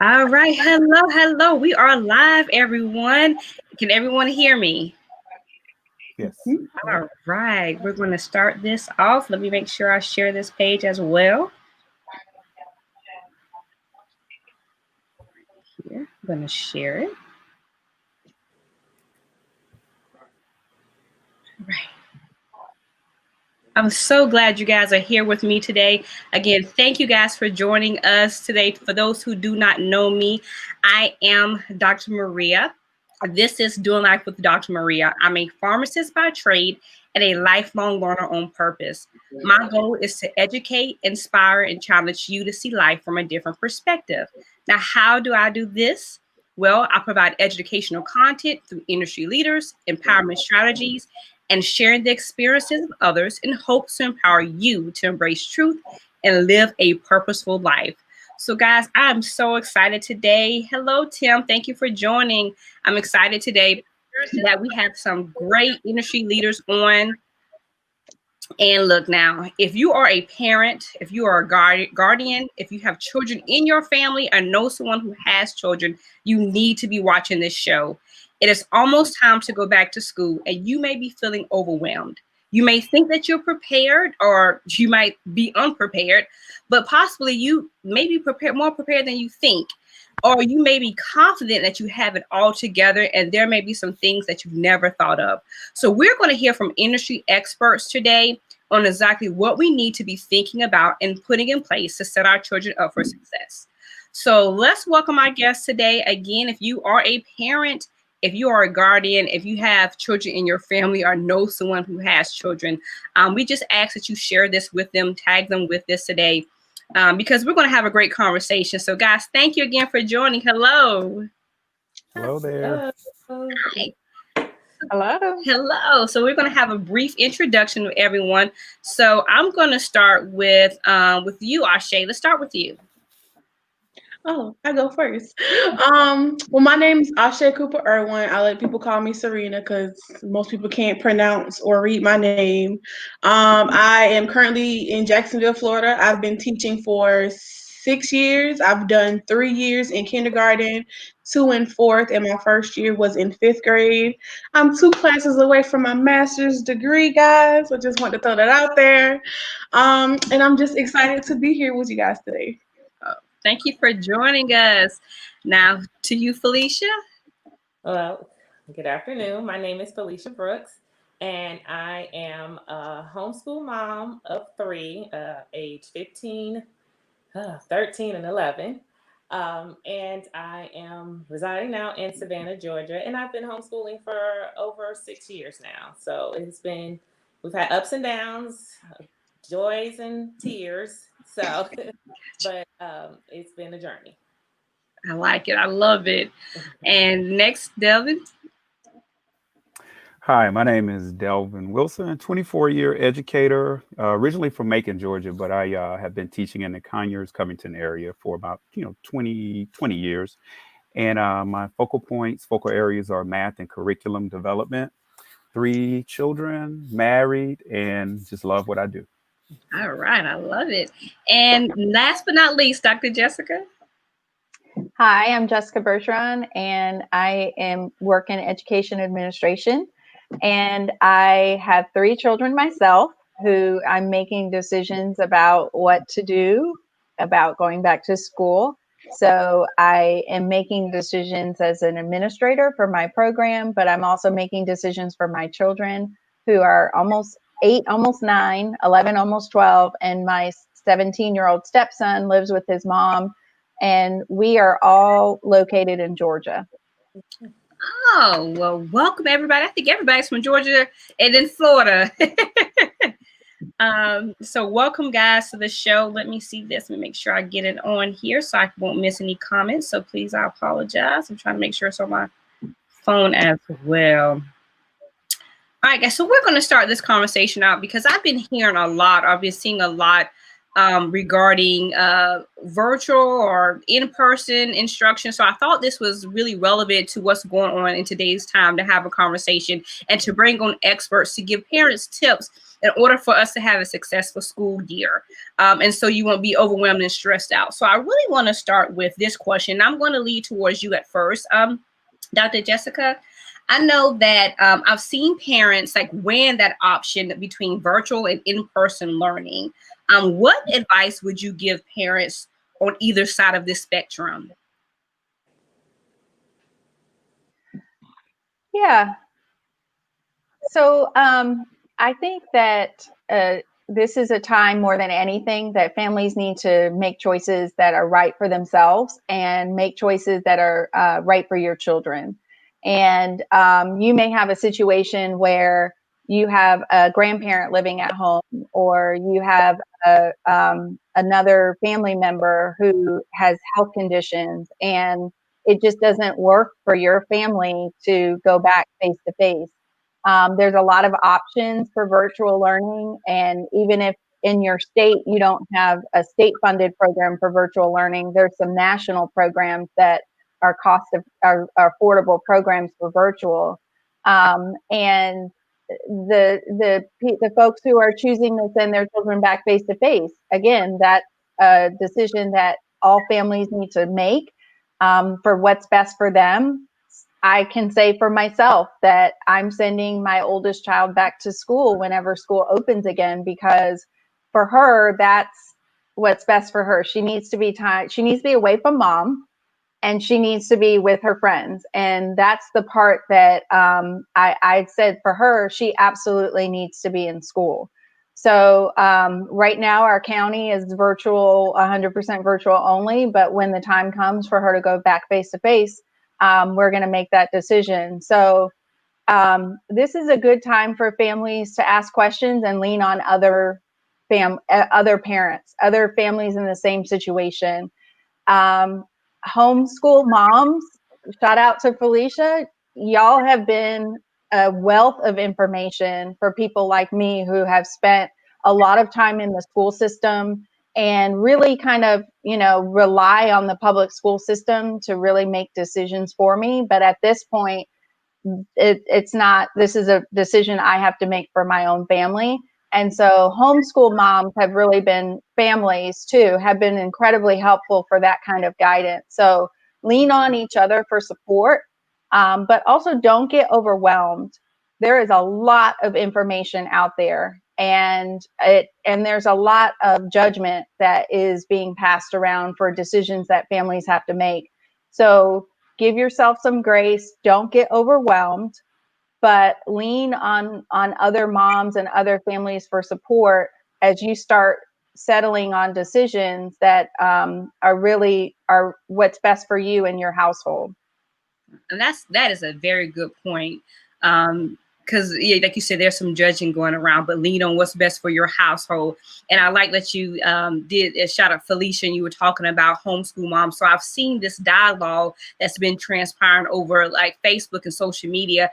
All right. Hello. We are live, everyone. Can everyone hear me? Yes. All right. We're going to start this off. Let me make sure I share this page as well. Here, I'm going to share it. Right. I'm so glad you guys are here with me today. Again, thank you guys for joining us today. For those who do not know me, I am Dr. Maria. This is Doing Life with Dr. Maria. I'm a pharmacist by trade and a lifelong learner on purpose. My goal is to educate, inspire, and challenge you to see life from a different perspective. Now, how do I do this? Well, I provide educational content through industry leaders, empowerment strategies, and sharing the experiences of others in hopes to empower you to embrace truth and live a purposeful life. So, guys, I'm so excited today. Hello, Tim. Thank you for joining. I'm excited today that we have some great industry leaders on. And look now, if you are a parent, if you are a guardian, if you have children in your family or know someone who has children, you need to be watching this show. It is almost time to go back to school, and you may be feeling overwhelmed. You may think that you're prepared, or you might be unprepared, but possibly you may be prepared, more prepared than you think. Or you may be confident that you have it all together, and there may be some things that you've never thought of. So, we're going to hear from industry experts today on exactly what we need to be thinking about and putting in place to set our children up for success. So, let's welcome our guests today. Again, if you are a parent, if you are a guardian, if you have children in your family or know someone who has children, we just ask that you share this with them, tag them with this today, because we're going to have a great conversation. So, guys, thank you again for joining. Hello. Hello there. Hi. Hello. Hello. So we're going to have a brief introduction with everyone. So I'm going to start with you, Ashay. Let's start with you. Oh, I go first. Well, my name is Ashe Cooper Irwin. I let people call me Serena because most people can't pronounce or read my name. I am currently in Jacksonville, Florida. I've been teaching for 6 years. I've done 3 years in kindergarten, two in fourth, and my first year was in fifth grade. I'm two classes away from my master's degree, guys. I just want to throw that out there. And I'm just excited to be here with you guys today. Thank you for joining us. Now to you, Felicia. Well, good afternoon. My name is Felicia Brooks, and I am a homeschool mom of three, age 15, 13, and 11. And I am residing now in Savannah, Georgia, and I've been homeschooling for over 6 years now. So we've had ups and downs, joys and tears. So, but it's been a journey. I like it. I love it. And next, Delvin. Hi, my name is Delvin Wilson, 24-year educator, originally from Macon, Georgia, but I have been teaching in the Conyers, Covington area for about 20 years. And my focal areas are math and curriculum development. 3 children, married, and just love what I do. All right. I love it. And last but not least, Dr. Jessica. Hi, I'm Jessica Bergeron, and I am work in education administration. And I have 3 children myself who I'm making decisions about what to do about going back to school. So I am making decisions as an administrator for my program, but I'm also making decisions for my children who are almost 8, almost 9, 11, almost 12. And my 17-year-old stepson lives with his mom. And we are all located in Georgia. Oh, well, welcome everybody. I think everybody's from Georgia and then Florida. So welcome guys to the show. Let me see this. Let me make sure I get it on here so I won't miss any comments. So please, I apologize. I'm trying to make sure it's on my phone as well. All right, guys. So we're going to start this conversation out because I've been hearing a lot. I've been seeing a lot regarding virtual or in-person instruction. So I thought this was really relevant to what's going on in today's time to have a conversation and to bring on experts to give parents tips in order for us to have a successful school year. And so you won't be overwhelmed and stressed out. So I really want to start with this question. I'm going to lead towards you at first. Dr. Jessica, I know that I've seen parents like weighing that option between virtual and in-person learning. What advice would you give parents on either side of this spectrum? Yeah. So I think that this is a time more than anything that families need to make choices that are right for themselves and make choices that are right for your children. And you may have a situation where you have a grandparent living at home, or you have another family member who has health conditions, and it just doesn't work for your family to go back face to face. There's a lot of options for virtual learning, and even if in your state you don't have a state funded program for virtual learning, there's some national programs that are are affordable programs for virtual. And the folks who are choosing to send their children back face to face, again, that's a decision that all families need to make for what's best for them. I can say for myself that I'm sending my oldest child back to school whenever school opens again, because for her, that's what's best for her. She needs to be she needs to be away from mom, and she needs to be with her friends. And that's the part that I said for her, she absolutely needs to be in school. So right now our county is virtual, 100% virtual only, but when the time comes for her to go back face to face, we're going to make that decision. So this is a good time for families to ask questions and lean on other parents, other families in the same situation. Homeschool moms, shout out to Felicia. Y'all have been a wealth of information for people like me who have spent a lot of time in the school system and really kind of, rely on the public school system to really make decisions for me. But at this point, it's not, this is a decision I have to make for my own family. And so homeschool moms have really been, families too, have been incredibly helpful for that kind of guidance. So lean on each other for support, but also don't get overwhelmed. There is a lot of information out there, and there's a lot of judgment that is being passed around for decisions that families have to make. So give yourself some grace. Don't get overwhelmed, but lean on other moms and other families for support as you start settling on decisions that are what's best for you and your household. And that is a very good point. Because like you said, there's some judging going around, but lean on what's best for your household. And I like that you did a shout out Felicia, and you were talking about homeschool moms. So I've seen this dialogue that's been transpiring over like Facebook and social media,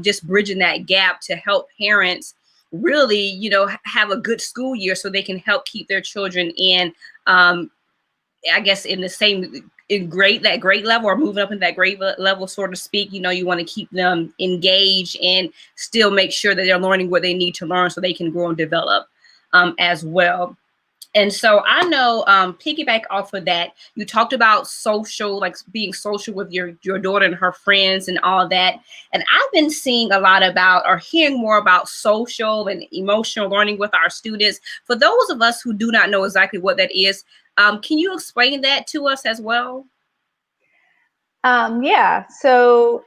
just bridging that gap to help parents really, have a good school year so they can help keep their children in, I guess, in the same that grade level, or moving up in that grade level, so to speak. You want to keep them engaged and still make sure that they're learning what they need to learn so they can grow and develop as well. And so I know, piggyback off of that, you talked about social, like being social with your daughter and her friends and all that. And I've been seeing a lot about, or hearing more about, social and emotional learning with our students. For those of us who do not know exactly what that is, can you explain that to us as well? Yeah. So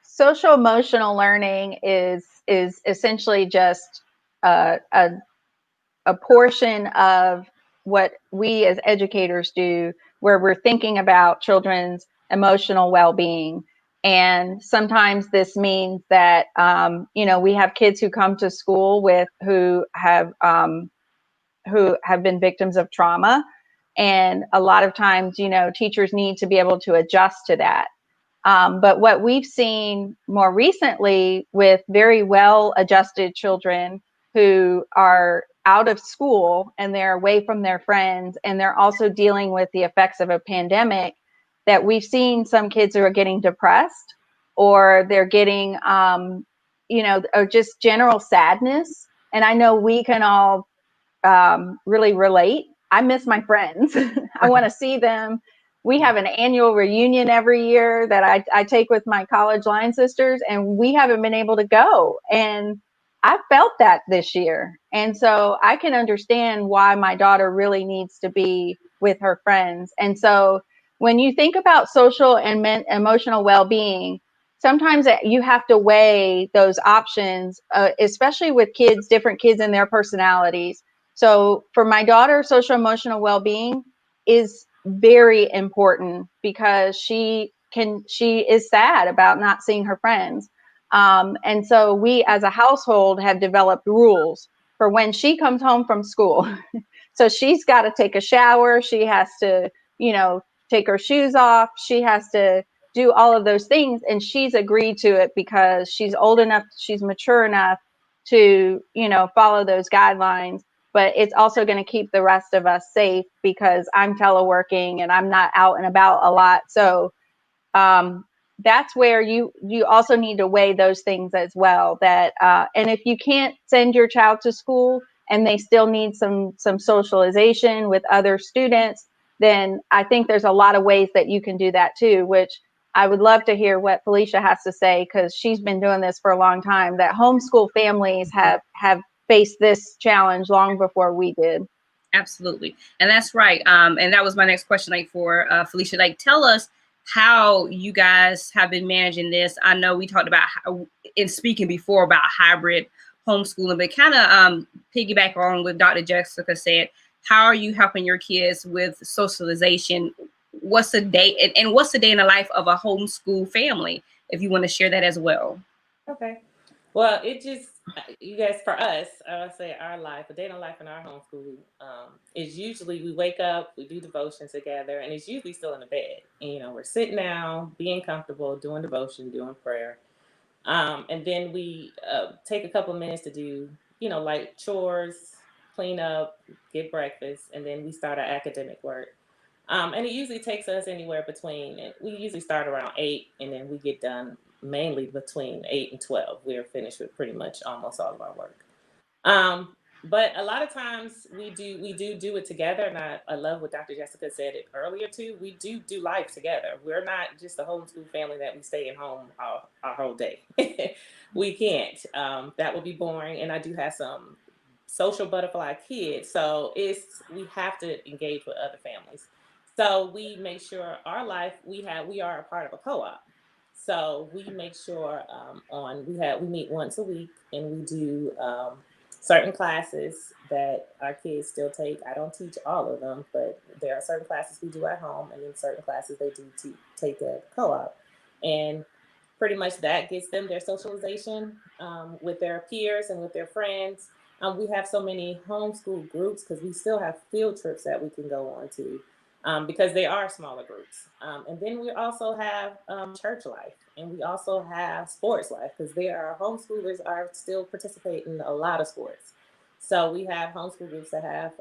social emotional learning is essentially just a portion of what we as educators do, where we're thinking about children's emotional well-being. And sometimes this means that we have kids who come to school who have been victims of trauma. And a lot of times, teachers need to be able to adjust to that. But what we've seen more recently with very well-adjusted children who are out of school and they're away from their friends, and they're also dealing with the effects of a pandemic, that we've seen some kids who are getting depressed, or they're getting, or just general sadness. and I know we can all really relate. I miss my friends. I want to see them. We have an annual reunion every year that I take with my college line sisters, and we haven't been able to go. And I felt that this year. And so I can understand why my daughter really needs to be with her friends. And so when you think about social and emotional well-being, sometimes you have to weigh those options, especially with kids, different kids and their personalities. So for my daughter, social emotional well-being is very important because she is sad about not seeing her friends. And so we as a household have developed rules for when she comes home from school. So she's got to take a shower. She has to, take her shoes off. She has to do all of those things. And she's agreed to it because she's old enough, she's mature enough to, follow those guidelines. But it's also going to keep the rest of us safe because I'm teleworking and I'm not out and about a lot. So that's where you also need to weigh those things as well. That and if you can't send your child to school and they still need some socialization with other students, then I think there's a lot of ways that you can do that too, which I would love to hear what Felicia has to say, because she's been doing this for a long time, that homeschool families have faced this challenge long before we did. Absolutely. And that's right. And that was my next question, like for Felicia, like tell us how you guys have been managing this. I know we talked about in speaking before about hybrid homeschooling, but kind of piggyback on what Dr. Jessica said. How are you helping your kids with socialization? What's the day and what's the day in the life of a homeschool family? If you want to share that as well. Okay. Well, you guys, for us, I would say our life, a day in the life in our homeschool is usually we wake up, we do devotion together, and it's usually still in the bed. And, we're sitting down, being comfortable, doing devotion, doing prayer. And then we take a couple of minutes to do, like chores, clean up, get breakfast, and then we start our academic work. And it usually takes us anywhere between, we usually start around 8 and then we get done mainly between 8 and 12. We're finished with pretty much almost all of our work. But a lot of times we do it together. And I love what Dr. Jessica said it earlier too. We do life together. We're not just a homeschool family that we stay at home our whole day. We can't. That would be boring. And I do have some social butterfly kids. So we have to engage with other families. So we make sure our life, we are a part of a co-op. So we make sure we meet once a week and we do certain classes that our kids still take. I don't teach all of them, but there are certain classes we do at home and then certain classes they do take at co-op. And pretty much that gets them their socialization with their peers and with their friends. We have so many homeschool groups because we still have field trips that we can go on to. Because they are smaller groups. And then we also have church life, and we also have sports life because homeschoolers are still participating in a lot of sports. So we have homeschool groups that have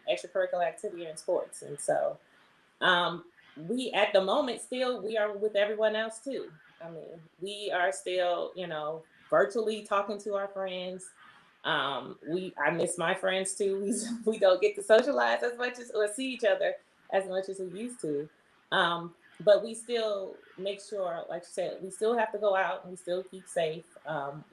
extracurricular activity in sports. And so we, at the moment, we are with everyone else too. I mean, we are still, virtually talking to our friends. I miss my friends too. We don't get to socialize as much or see each other as much as we used to. But we still make sure, like you said, we still have to go out and we still keep safe.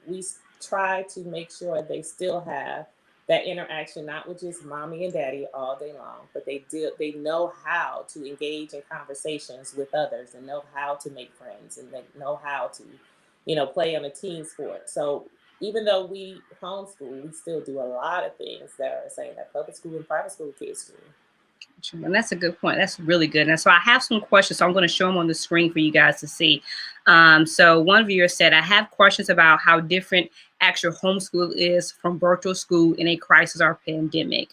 We try to make sure they still have that interaction, not with just mommy and daddy all day long, but they know how to engage in conversations with others and know how to make friends and they know how to, play on a team sport. So even though we homeschool, we still do a lot of things that are the same that public school and private school kids do. And that's a good point. That's really good. And so I have some questions. So I'm going to show them on the screen for you guys to see. So one viewer said, I have questions about how different actual homeschool is from virtual school in a crisis or pandemic.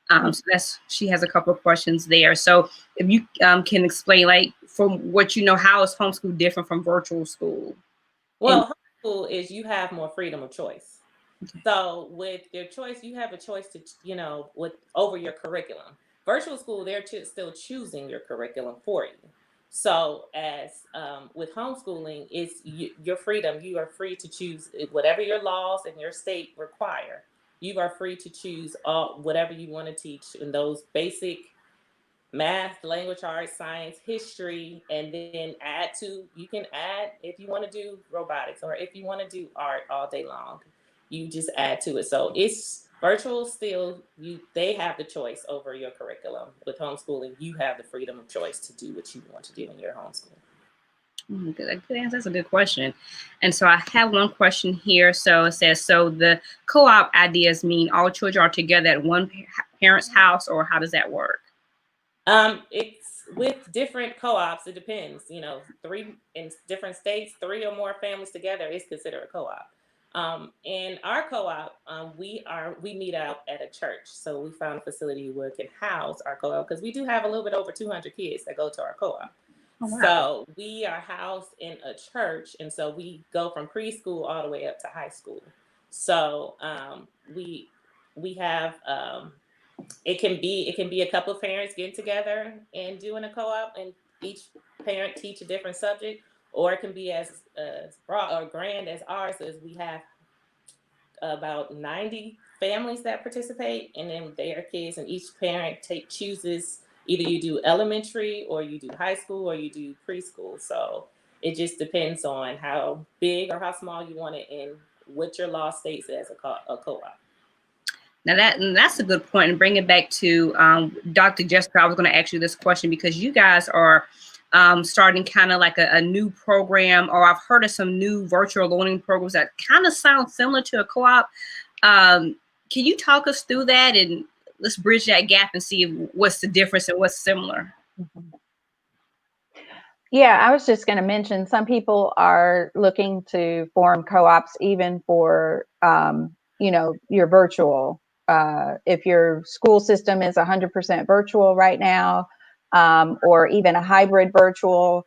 So she has a couple of questions there. So if you can explain, like, from what you know, how is homeschool different from virtual school? Well, homeschool is you have more freedom of choice. Okay. So with your choice, you have a choice to, over your curriculum. Virtual school, they're still choosing your curriculum for you. So as with homeschooling, it's your freedom. You are free to choose whatever your laws and your state require. you are free to choose whatever you want to teach in those basic math, language arts, science, history, and then you can add if you want to do robotics or if you want to do art all day long, you just add to it. So it's virtual still, they have the choice over your curriculum. With homeschooling, you have the freedom of choice to do what you want to do in your homeschool. Good answer. That's a good question. And so I have one question here. So it says, so the co-op ideas mean all children are together at one parent's house, or how does that work? It's with different co-ops. It depends. In different states, 3 or more families together is considered a co-op. In our co-op, we meet out at a church. So we found a facility where it can house our co-op, because we do have a little bit over 200 kids that go to our co-op. Oh, wow. So we are housed in a church, and so we go from preschool all the way up to high school. So we have. It can be a couple of parents getting together and doing a co-op, and each parent teach a different subject, or it can be as broad or grand as ours, as we have about 90 families that participate, and then their kids, and each parent chooses either you do elementary or you do high school or you do preschool. So it just depends on how big or how small you want it and what your law states as a co-op. Now that's a good point, and bring it back to Dr. Jessica. I was going to ask you this question because you guys are starting kind of like a new program, or I've heard of some new virtual learning programs that kind of sound similar to a co-op. Can you talk us through that, and let's bridge that gap and see what's the difference and what's similar? Yeah, I was just going to mention some people are looking to form co-ops even for your virtual. If your school system is 100% virtual right now, or even a hybrid virtual,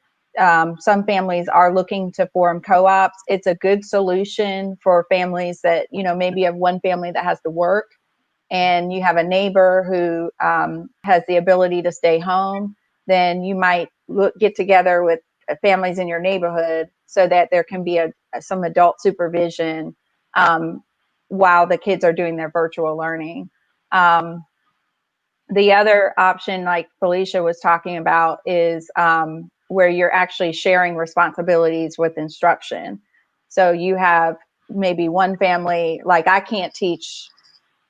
some families are looking to form co-ops. It's a good solution for families that, maybe have one family that has to work and you have a neighbor who has the ability to stay home. Then you might get together with families in your neighborhood so that there can be some adult supervision while the kids are doing their virtual learning. The other option, like Felicia was talking about, is where you're actually sharing responsibilities with instruction. So you have maybe one family, like I can't teach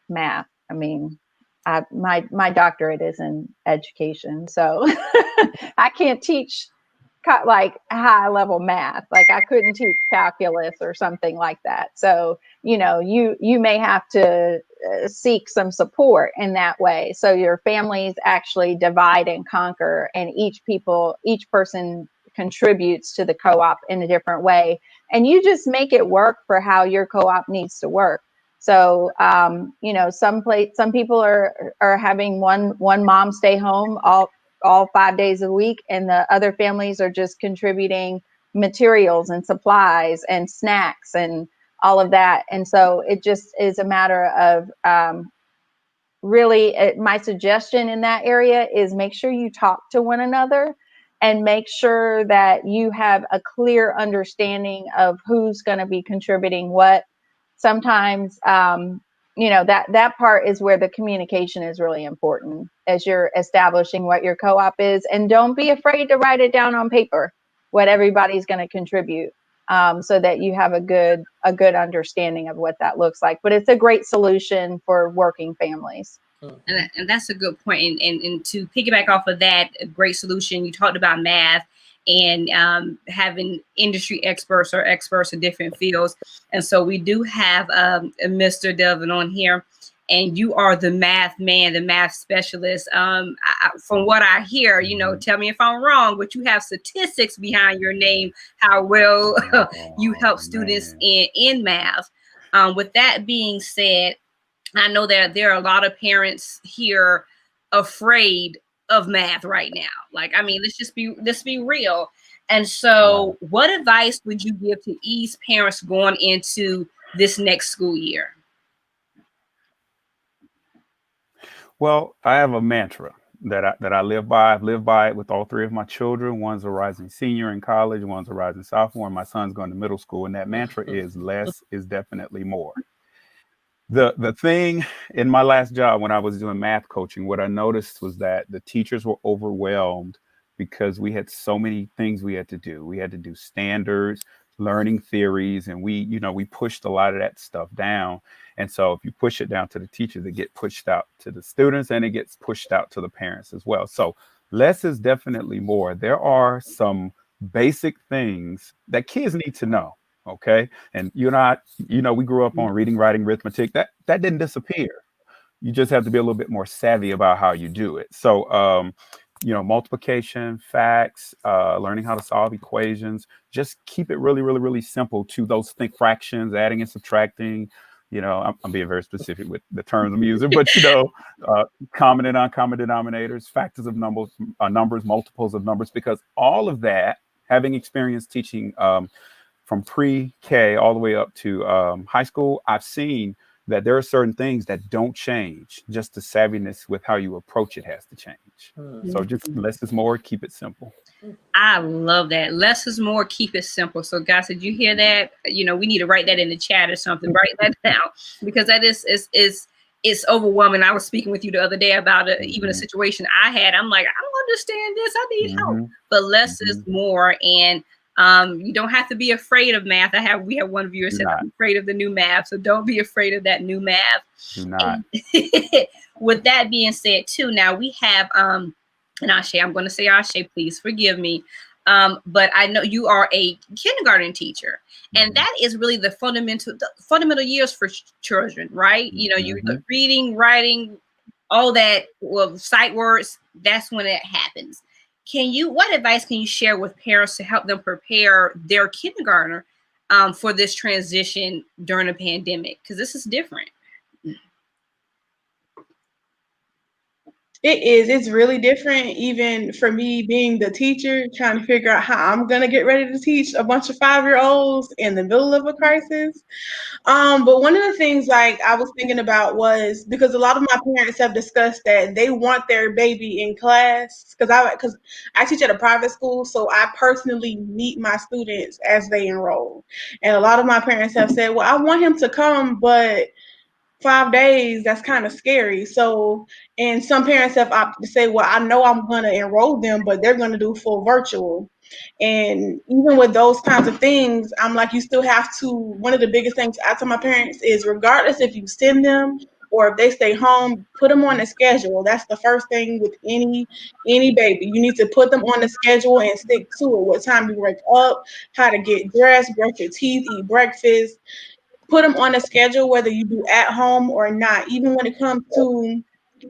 math. I mean, my doctorate is in education, so I can't teach like high level math. Like I couldn't teach calculus or something like that. So, you may have to seek some support in that way. So your families actually divide and conquer, and each person contributes to the co-op in a different way. And you just make it work for how your co-op needs to work. So, some people are having one mom stay home all 5 days a week, and the other families are just contributing materials and supplies and snacks and all of that. And so it just is a matter of really, my suggestion in that area is make sure you talk to one another and make sure that you have a clear understanding of who's going to be contributing what. Sometimes, that part is where the communication is really important as you're establishing what your co-op is. And don't be afraid to write it down on paper, what everybody's going to contribute, so that you have a good understanding of what that looks like. But it's a great solution for working families. And that's a good point. And to piggyback off of that, a great solution. You talked about math and having industry experts or experts in different fields. And so we do have Mr. Delvin on here, and you are the math man, the math specialist. From what I hear, tell me if I'm wrong, but you have statistics behind your name, how well you help students in math. With that being said, I know that there are a lot of parents here afraid of math right now. Like, I mean, let's be real. And so what advice would you give to ease parents going into this next school year? Well, I have a mantra that I live by. I've lived by it with all 3 of my children. One's a rising senior in college, one's a rising sophomore, and my son's going to middle school. And that mantra is less is definitely more. The thing in my last job when I was doing math coaching, what I noticed was that the teachers were overwhelmed because we had so many things we had to do. We had to do standards, learning theories, and we pushed a lot of that stuff down. And so if you push it down to the teachers, it gets pushed out to the students and it gets pushed out to the parents as well. So less is definitely more. There are some basic things that kids need to know. Okay. And we grew up on reading, writing, arithmetic. That didn't disappear. You just have to be a little bit more savvy about how you do it. So, multiplication, facts, learning how to solve equations, just keep it really, really, really simple to those think fractions, adding and subtracting. I'm being very specific with the terms I'm using, but common and uncommon denominators, factors of numbers, multiples of numbers, because all of that, having experience teaching from pre-K all the way up to high school, I've seen that there are certain things that don't change. Just the savviness with how you approach it has to change. So just less is more, keep it simple. I love that. Less is more, keep it simple. So guys, did you hear that? We need to write that in the chat or something. Write that down, because that is overwhelming. I was speaking with you the other day about even a situation I had. I'm like, I don't understand this. I need help. But less is more, and you don't have to be afraid of math. We have one viewer said, I'm afraid of the new math. So don't be afraid of that new math. Do not. With that being said, too, now we have and Ashe, I'm going to say Ashe, please forgive me. But I know you are a kindergarten teacher, and that is really the fundamental years for children, right? You're reading, writing, all that, sight words. That's when it happens. What advice can you share with parents to help them prepare their kindergartner for this transition during a pandemic? Because this is different. It is. It's really different, even for me being the teacher, trying to figure out how I'm going to get ready to teach a bunch of 5-year-olds in the middle of a crisis. But one of the things I was thinking about was, because a lot of my parents have discussed that they want their baby in class, because I teach at a private school, so I personally meet my students as they enroll. And a lot of my parents have said, well, I want him to come, but 5 days, that's kind of scary. So, and some parents have opted to say, well, I know I'm going to enroll them, but they're going to do full virtual. And even with those kinds of things, I'm like, you still have to, one of the biggest things I tell my parents is, regardless if you send them or if they stay home, put them on a schedule. That's the first thing with any baby. You need to put them on the schedule and stick to it. What time you wake up, how to get dressed, brush your teeth, eat breakfast. Put them on a schedule, whether you do at home or not. Even when it comes to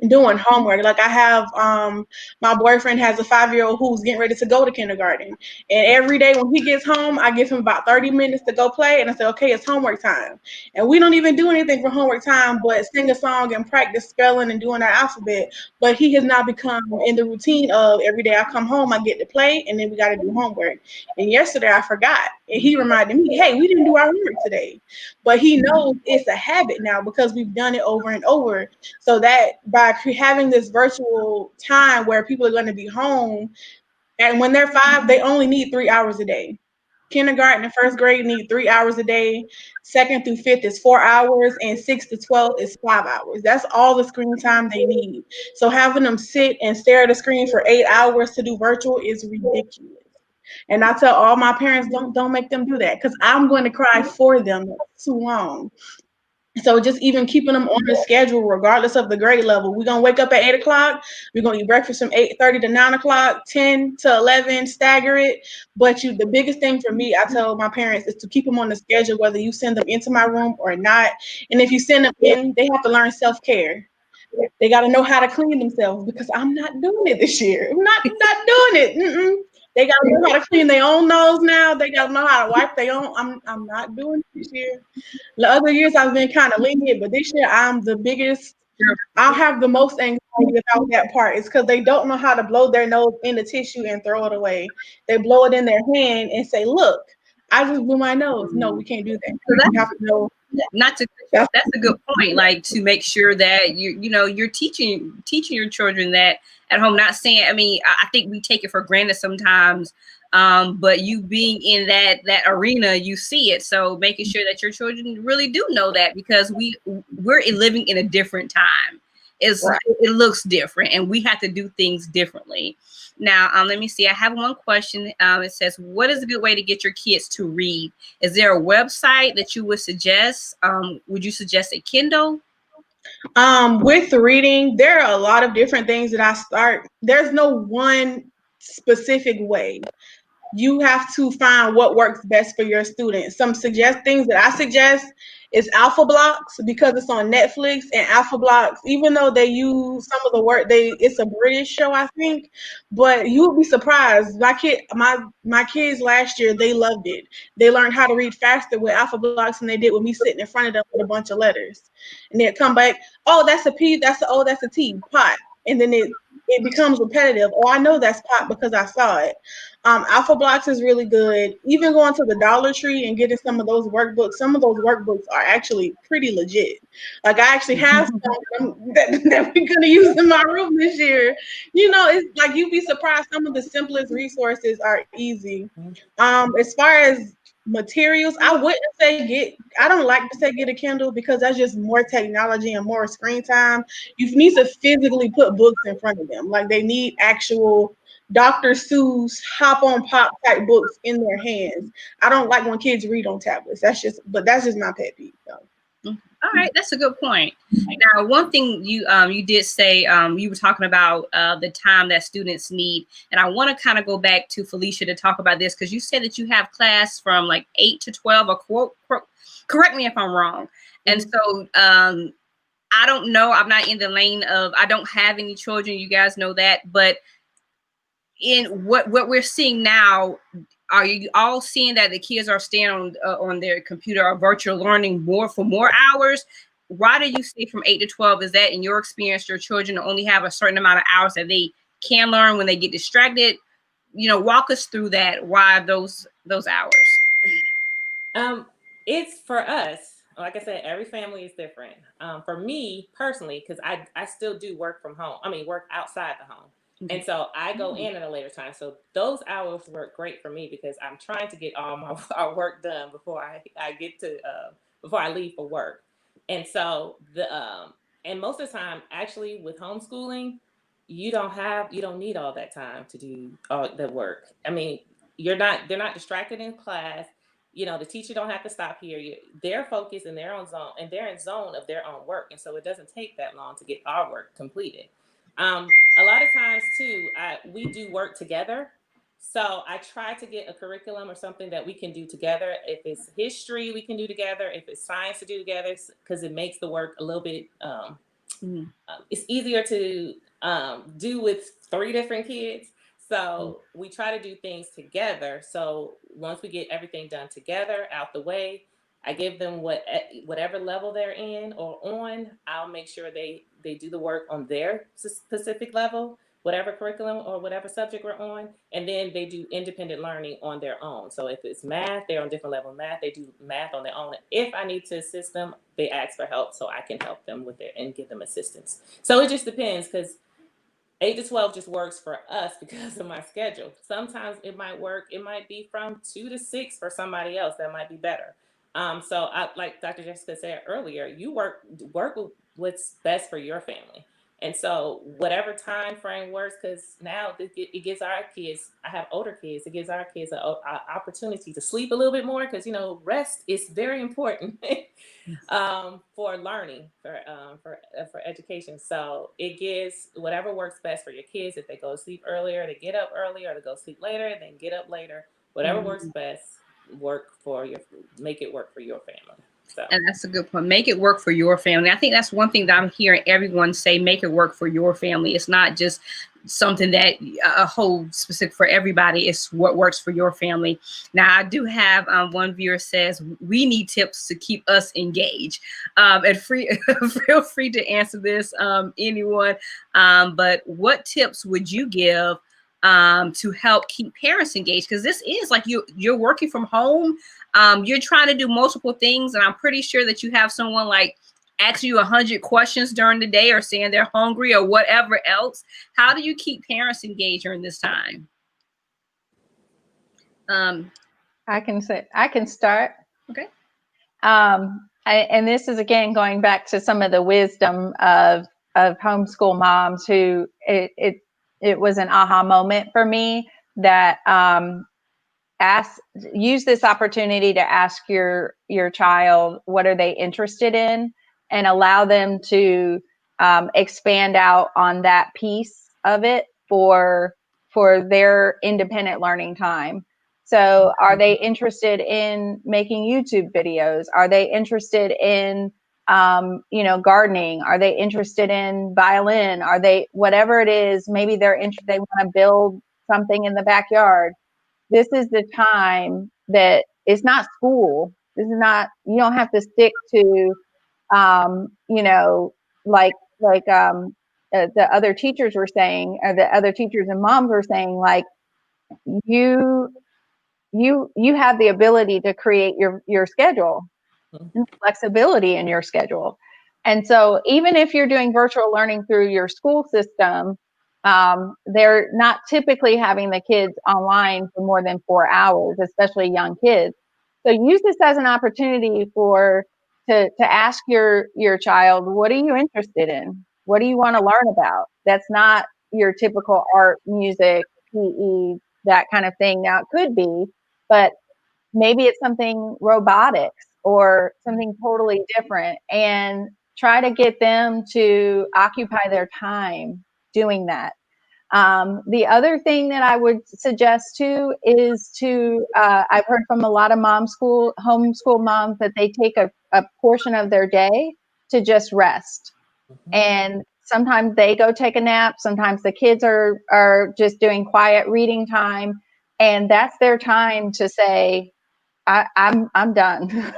doing homework, like I have my boyfriend has a 5-year-old who's getting ready to go to kindergarten, and every day when he gets home, I give him about 30 minutes to go play, and I say, okay, it's homework time. And we don't even do anything for homework time but sing a song and practice spelling and doing our alphabet. But he has now become in the routine of every day I come home, I get to play, and then we got to do homework. And yesterday I forgot, and he reminded me, hey, we didn't do our homework today. But he knows it's a habit now because we've done it over and over. So that by having this virtual time where people are going to be home, and when they're 5, they only need 3 hours a day. Kindergarten and first grade need 3 hours a day. 2nd through 5th is 4 hours, and 6th to 12th is 5 hours. That's all the screen time they need. So having them sit and stare at a screen for 8 hours to do virtual is ridiculous. And I tell all my parents, don't make them do that, because I'm going to cry for them. That's too long. So just even keeping them on the schedule, regardless of the grade level. We're going to wake up at 8 o'clock. We're going to eat breakfast from 8:30 to 9 o'clock, 10 to 11, stagger it. But the biggest thing for me, I tell my parents, is to keep them on the schedule, whether you send them into my room or not. And if you send them in, they have to learn self-care. They got to know how to clean themselves, because I'm not doing it this year. I'm not doing it. They got to know how to clean their own nose now. They got to know how to wipe their own. I'm not doing it this year. The other years I've been kind of lenient, but this year I'm the biggest. I'll have the most anxiety about that part. It's because they don't know how to blow their nose in the tissue and throw it away. They blow it in their hand and say, look, I just blew my nose. No, we can't do that. You have to know not to, that's a good point. Like to make sure that you're teaching your children that at home. Not saying, I mean, I think we take it for granted sometimes. But you being in that arena, you see it. So making sure that your children really do know that, because we're living in a different time. It looks different, and we have to do things differently. Now, let me see. I have one question. It says, what is a good way to get your kids to read? Is there a website that you would suggest? Would you suggest a Kindle? With reading, there are a lot of different things that I start. There's no one specific way. You have to find what works best for your students. Things that I suggest is Alpha Blocks, because it's on Netflix, and Alpha Blocks, even though they use some of the work, it's a British show, I think, but you would be surprised. My kids last year, they loved it. They learned how to read faster with Alpha Blocks than they did with me sitting in front of them with a bunch of letters. And they'd come back, oh, that's a P, that's a O, that's a T, pot. And then it becomes repetitive. Oh, I know that's pot because I saw it. Alpha Blocks is really good. Even going to the Dollar Tree and getting some of those workbooks are actually pretty legit. Like, I actually have some that we're going to use in my room this year. It's like, you'd be surprised. Some of the simplest resources are easy. As far as materials, I don't like to say get a Kindle, because that's just more technology and more screen time. You need to physically put books in front of them. Like, they need actual Dr. Seuss hop on pop type books in their hands. I don't like when kids read on tablets. That's just my pet peeve. So. All right, that's a good point. Now, one thing you did say, you were talking about the time that students need, and I want to kind of go back to Felicia to talk about this, because you said that you have class from like 8 to 12. Correct me if I'm wrong. And so I don't know. I'm not in the lane of. I don't have any children. You guys know that, but in what we're seeing now, are you all seeing that the kids are staying on their computer or virtual learning for more hours? Why do you say from 8 to 12? Is that, in your experience, your children only have a certain amount of hours that they can learn when they get distracted? Walk us through that. Why those hours? It's for us. Like I said, every family is different. For me personally, because I still do work from home. I mean, work outside the home. And so I go in at a later time. So those hours work great for me, because I'm trying to get all our work done before I leave for work. And so and most of the time, actually, with homeschooling, you don't need all that time to do all the work. I mean, they're not distracted in class. The teacher don't have to stop here. They're focused in their own zone, and they're in zone of their own work. And so it doesn't take that long to get our work completed. A lot of times too, we do work together. So I try to get a curriculum or something that we can do together. If it's history, we can do together. If it's science, to do together, because it makes the work a little bit, it's easier to do with 3 different kids. So we try to do things together. So once we get everything done together, out the way, I give them whatever level they're in or on. I'll make sure they do the work on their specific level, whatever curriculum or whatever subject we're on, and then they do independent learning on their own. So if it's math, they're on different level of math. They do math on their own. If I need to assist them, they ask for help so I can help them with it and give them assistance. So it just depends, because 8 to 12 just works for us because of my schedule. Sometimes it might work. It might be from 2 to 6 for somebody else. That might be better. So like Dr. Jessica said earlier, you work with what's best for your family. And so whatever time frame works, because now it gives our kids, I have older kids, it gives our kids an opportunity to sleep a little bit more, because, rest is very important for learning, for education. So it gives whatever works best for your kids. If they go to sleep earlier, they get up earlier, or they go to sleep later, then get up later. Whatever works best, make it work for your family. So. And that's a good point. Make it work for your family. I think that's one thing that I'm hearing everyone say, make it work for your family. It's not just something that a whole specific for everybody. It's what works for your family. Now, I do have one viewer says, we need tips to keep us engaged. And feel free to answer this, anyone. But what tips would you give to help keep parents engaged? Because this is like you're working from home. You're trying to do multiple things, and I'm pretty sure that you have someone like ask you 100 questions during the day, or saying they're hungry, or whatever else. How do you keep parents engaged during this time? I can start. Okay. And this is again going back to some of the wisdom of homeschool moms who it was an aha moment for me that use this opportunity to ask your child what are they interested in, and allow them to expand out on that piece of it for their independent learning time. So are they interested in making YouTube videos? Are they interested in gardening? Are they interested in violin? Are they, whatever it is, maybe they want to build something in the backyard. This is the time that it's not school. This is not, you don't have to stick to, the other teachers were saying, or the other teachers and moms were saying, like, you have the ability to create your schedule and flexibility in your schedule. And so even if you're doing virtual learning through your school system, they're not typically having the kids online for more than 4 hours, especially young kids. So use this as an opportunity to ask your child, what are you interested in? What do you want to learn about? That's not your typical art, music, PE, that kind of thing. Now it could be, but maybe it's something robotics or something totally different, and try to get them to occupy their time doing that. The other thing that I would suggest too is I've heard from a lot of homeschool moms that they take a portion of their day to just rest. And sometimes they go take a nap. Sometimes the kids are just doing quiet reading time. And that's their time to say, I'm done.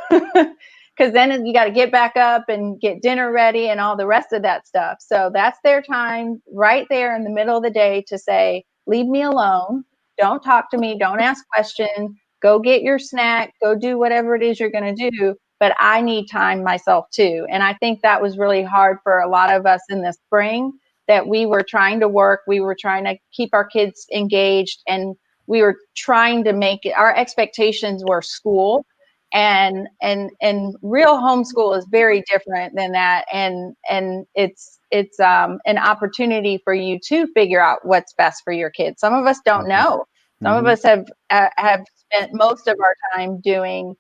Because then you got to get back up and get dinner ready and all the rest of that stuff. So that's their time right there in the middle of the day to say, leave me alone. Don't talk to me. Don't ask questions. Go get your snack. Go do whatever it is you're going to do. But I need time myself too. And I think that was really hard for a lot of us in the spring, that we were trying to work. We were trying to keep our kids engaged, and we were trying to make it, our expectations were school, and real homeschool is very different than that. And it's an opportunity for you to figure out what's best for your kids. Some of us don't know. Some of us have spent most of our time doing,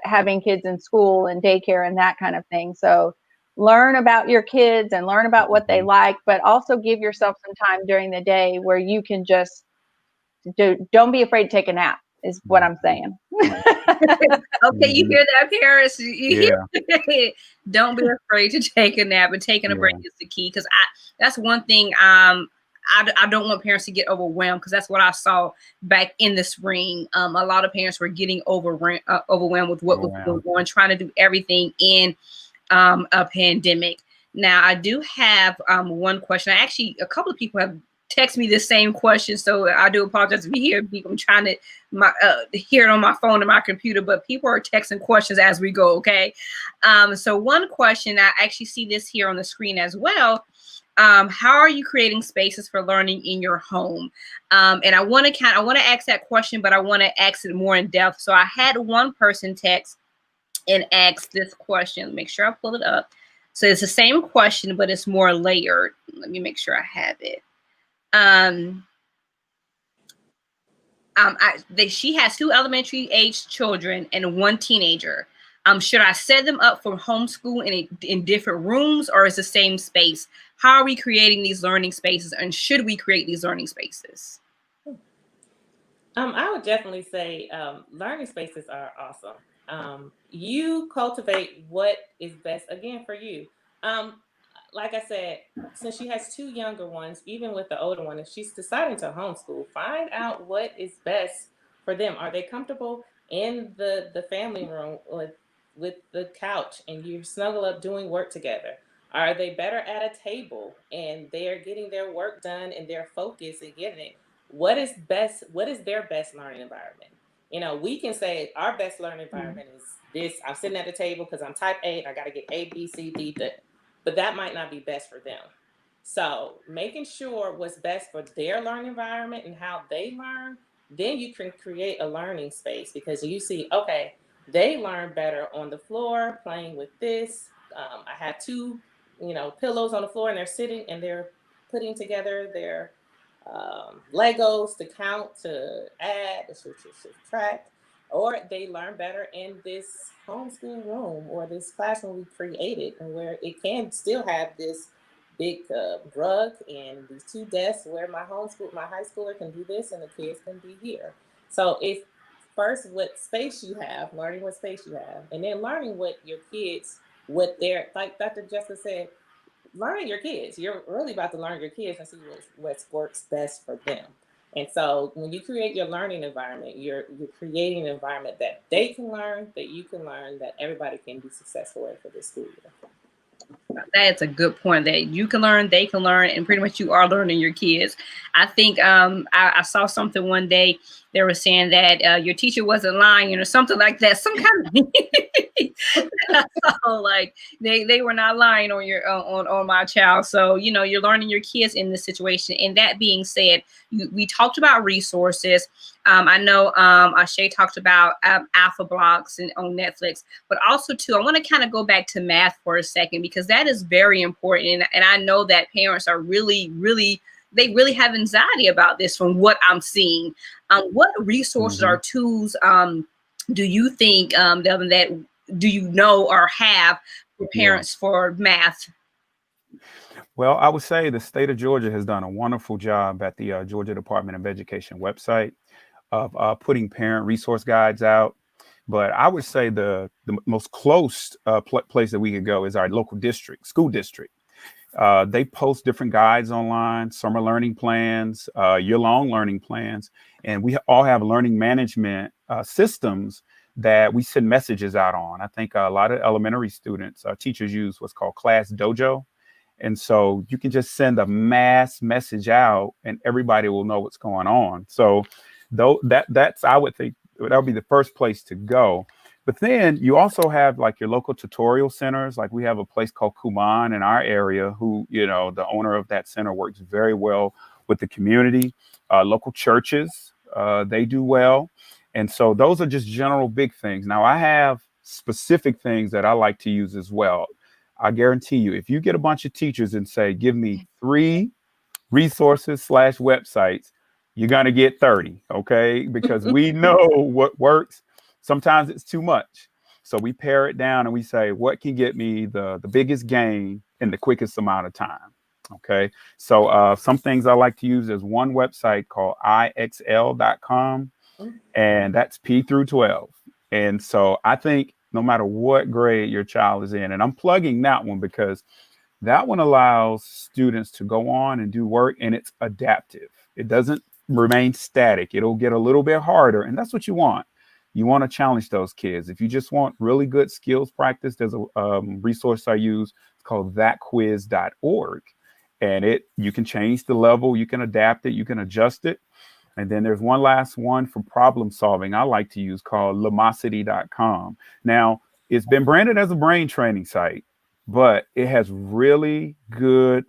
having kids in school and daycare and that kind of thing. So learn about your kids and learn about what they like, but also give yourself some time during the day where you can just don't be afraid to take a nap, is what I'm saying. Okay, you hear that, parents? Don't be afraid to take a nap, and taking a break is the key. Because that's one thing. I don't want parents to get overwhelmed, because that's what I saw back in the spring. A lot of parents were getting overwhelmed with what was going on, trying to do everything in a pandemic. Now, I do have one question. A couple of people have texted me the same question, so I do apologize if you hear people. I'm trying to hear it on my phone and my computer, but people are texting questions as we go, okay? So one question, I actually see this here on the screen as well. How are you creating spaces for learning in your home? And I want to ask that question, but I want to ask it more in depth. So I had one person text and ask this question. Make sure I pull it up. So it's the same question, but it's more layered. Let me make sure I have it. She has 2 elementary age children and 1 teenager. Should I set them up for homeschool in different rooms, or is the same space? How are we creating these learning spaces, and should we create these learning spaces? I would definitely say learning spaces are awesome. You cultivate what is best, again, for you. Like I said, since she has 2 younger ones, even with the older one, if she's deciding to homeschool, find out what is best for them. Are they comfortable in the family room with the couch and you snuggle up doing work together? Are they better at a table and they're getting their work done and they're focused and getting it? What is best? What is their best learning environment? You know, we can say our best learning environment is this. I'm sitting at the table because I'm type A. I got to get A, B, C, D, D. But that might not be best for them. So making sure what's best for their learning environment and how they learn, then you can create a learning space because you see, okay, they learn better on the floor playing with this. I have two, pillows on the floor and they're sitting and they're putting together their Legos to count, to add, to subtract, or they learn better in this homeschool room or this classroom we created, and where it can still have this big rug and these two desks where my high schooler can do this and the kids can be here. So if first what space you have, learning what space you have, and then learning what your kids, what they're like Dr. Jessica said, learning your kids. You're really about to learn your kids and see what works best for them. And so when you create your learning environment, you're creating an environment that they can learn, that you can learn, that everybody can be successful in for this school year. That's a good point, that you can learn, they can learn, and pretty much you are learning your kids. I think I saw something one day. They were saying that your teacher wasn't lying or something like that. Some kind of so, like they were not lying on your on my child. So you're learning your kids in this situation. And that being said, we talked about resources. I know Ashay talked about Alpha Blocks on Netflix, but also too, I want to kind of go back to math for a second because that is very important. And I know that parents are really have anxiety about this from what I'm seeing. What resources or tools do you think, Delvin, that do you know or have for parents for math? Well, I would say the state of Georgia has done a wonderful job at the Georgia Department of Education website of putting parent resource guides out. But I would say the most close place that we could go is our local school district. They post different guides online, summer learning plans, year-long learning plans, and we all have learning management systems that we send messages out on. I think a lot of elementary students, teachers use what's called Class Dojo. And so you can just send a mass message out and everybody will know what's going on. So that's, I would think, that would be the first place to go. But then you also have like your local tutorial centers. Like we have a place called Kuman in our area who, the owner of that center works very well with the community. Local churches, they do well. And so those are just general big things. Now I have specific things that I like to use as well. I guarantee you, if you get a bunch of teachers and say, give me 3 resources / websites, you're going to get 30. Okay. Because we know what works. Sometimes it's too much. So we pare it down and we say, what can get me the biggest gain in the quickest amount of time? Okay. So some things I like to use is one website called IXL.com, and that's P through 12. And so I think no matter what grade your child is in, and I'm plugging that one because that one allows students to go on and do work, and it's adaptive. It doesn't remain static. It'll get a little bit harder, and that's what you want. You want to challenge those kids. If you just want really good skills practice, there's a resource I use. It's called thatquiz.org. And you can change the level, you can adapt it, you can adjust it. And then there's one last one for problem solving I like to use called Lumosity.com. Now, it's been branded as a brain training site, but it has really good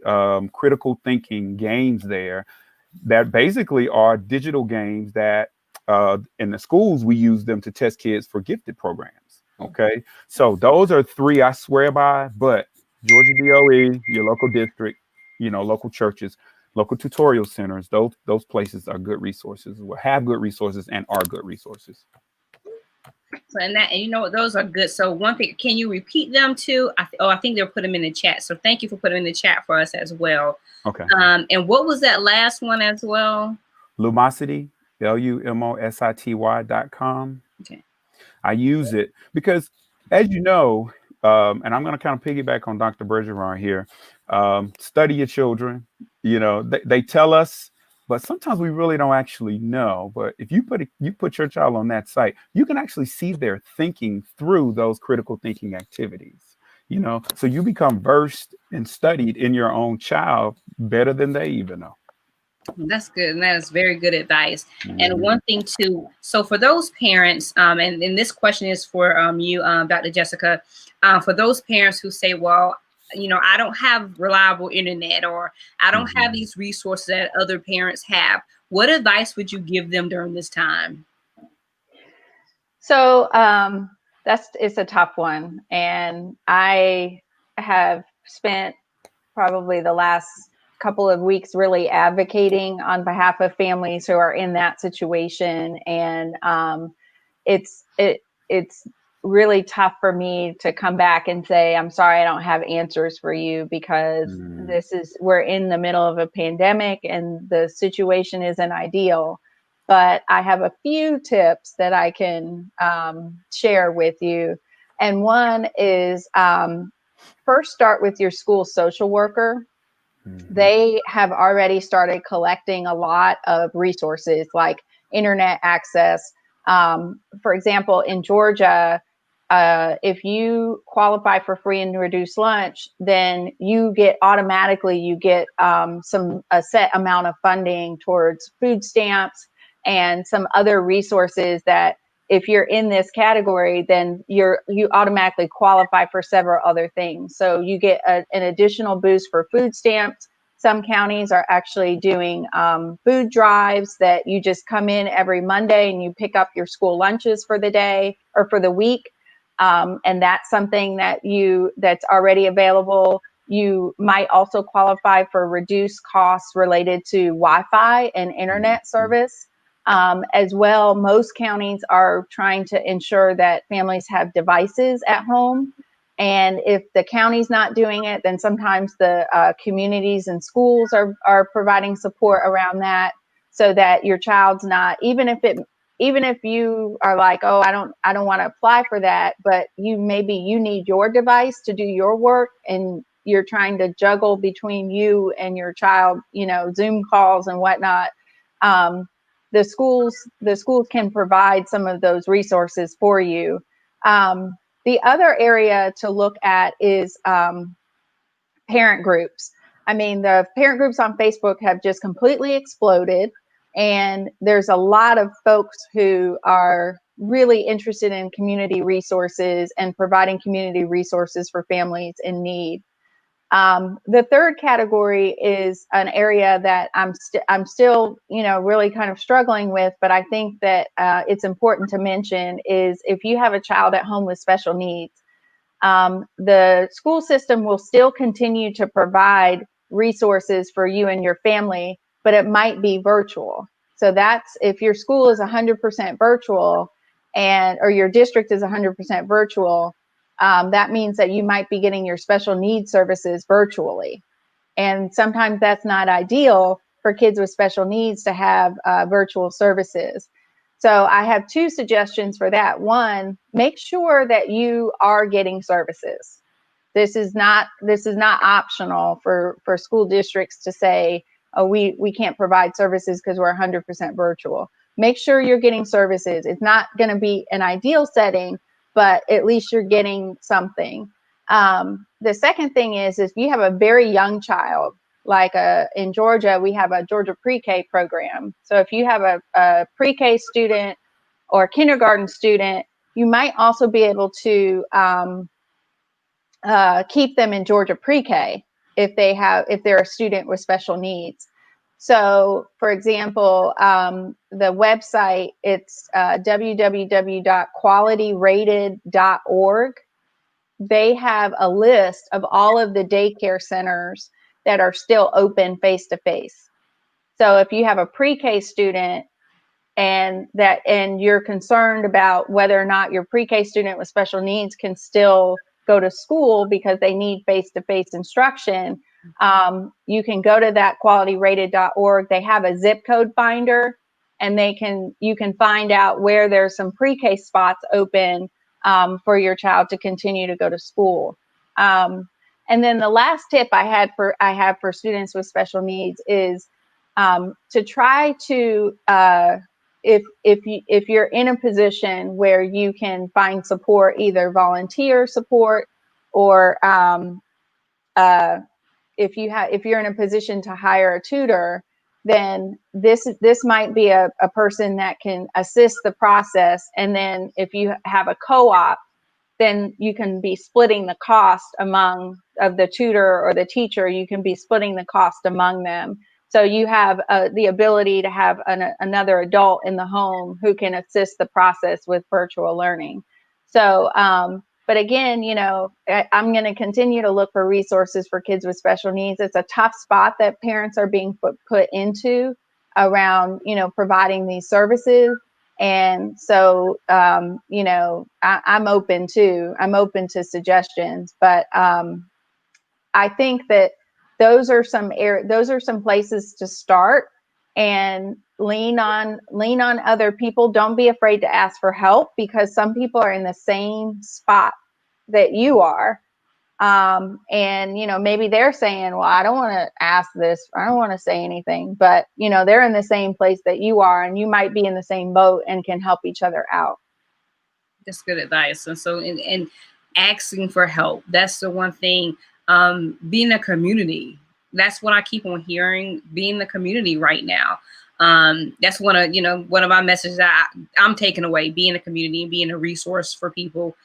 critical thinking games there that basically are digital games that in the schools, we use them to test kids for gifted programs. Okay. So those are 3 I swear by, but Georgia DOE, your local district, local churches, local tutorial centers, those places are good resources, will have good resources and are good resources. So those are good. So one thing, can you repeat them too? I think they'll put them in the chat. So thank you for putting them in the chat for us as well. Okay. And what was that last one as well? Lumosity, LUMOSITY.com. Okay. I use it because, as you know, and I'm going to kind of piggyback on Dr. Bergeron here. Study your children. They tell us, but sometimes we really don't actually know. But if you put your child on that site, you can actually see their thinking through those critical thinking activities. so you become versed and studied in your own child better than they even know. That's good. And that is very good advice. And Mhm. one thing too, so for those parents, and this question is for you, Dr. Jessica, for those parents who say, well, I don't have reliable internet, or I don't have these resources that other parents have. What advice would you give them during this time? So it's a tough one. And I have spent probably the last couple of weeks really advocating on behalf of families who are in that situation. And it's really tough for me to come back and say, I'm sorry, I don't have answers for you, because we're in the middle of a pandemic and the situation isn't ideal. But I have a few tips that I can share with you. And one is first start with your school social worker. They have already started collecting a lot of resources like internet access. For example, in Georgia, if you qualify for free and reduced lunch, then you get a set amount of funding towards food stamps and some other resources that, if you're in this category, then you automatically qualify for several other things. So you get an additional boost for food stamps. Some counties are actually doing food drives that you just come in every Monday and you pick up your school lunches for the day or for the week. And that's something that's already available. You might also qualify for reduced costs related to Wi-Fi and internet service. As well, most counties are trying to ensure that families have devices at home. And if the county's not doing it, then sometimes the communities and schools are providing support around that, so that your child's not, even if you are like, oh, I don't want to apply for that, but you need your device to do your work, and you're trying to juggle between you and your child, Zoom calls and whatnot. The schools can provide some of those resources for you. The other area to look at is parent groups. I mean, the parent groups on Facebook have just completely exploded, and there's a lot of folks who are really interested in community resources and providing community resources for families in need. The third category is an area that I'm still, really kind of struggling with, but I think that it's important to mention is if you have a child at home with special needs, the school system will still continue to provide resources for you and your family, but it might be virtual. So that's if your school is 100% virtual or your district is 100% virtual, that means that you might be getting your special needs services virtually. And sometimes that's not ideal for kids with special needs to have virtual services. So I have two suggestions for that. One, make sure that you are getting services. This is not optional for school districts to say, oh, we can't provide services because we're 100% virtual. Make sure you're getting services. It's not going to be an ideal setting, but at least you're getting something. The second thing is if you have a very young child, like in Georgia, we have a Georgia pre-K program. So if you have a pre-K student or a kindergarten student, you might also be able to keep them in Georgia pre-K if they're a student with special needs. So, for example, the website, it's www.qualityrated.org. They have a list of all of the daycare centers that are still open face-to-face. So if you have a pre-K student and you're concerned about whether or not your pre-K student with special needs can still go to school because they need face-to-face instruction, you can go to that qualityrated.org. They have a zip code finder, and you can find out where there's some pre-K spots open for your child to continue to go to school. And then the last tip I have for students with special needs is to try to if you're in a position where you can find support, either volunteer support or if you're in a position to hire a tutor, then this might be a person that can assist the process. And then if you have a co-op, then you can be splitting the cost of the tutor or the teacher. You can be splitting the cost among them. So you have the ability to have another adult in the home who can assist the process with virtual learning. So, but again, I'm going to continue to look for resources for kids with special needs. It's a tough spot that parents are being put into around, providing these services. And so, I'm open to suggestions, but I think that those are some places to start, and lean on other people. Don't be afraid to ask for help, because some people are in the same spot that you are. And maybe they're saying, well, I don't want to ask this, I don't want to say anything, but they're in the same place that you are, and you might be in the same boat and can help each other out. That's good advice. And so in asking for help, that's the one thing. Being a community, that's what I keep on hearing, being the community right now. That's one of my messages that I'm taking away, being a community and being a resource for people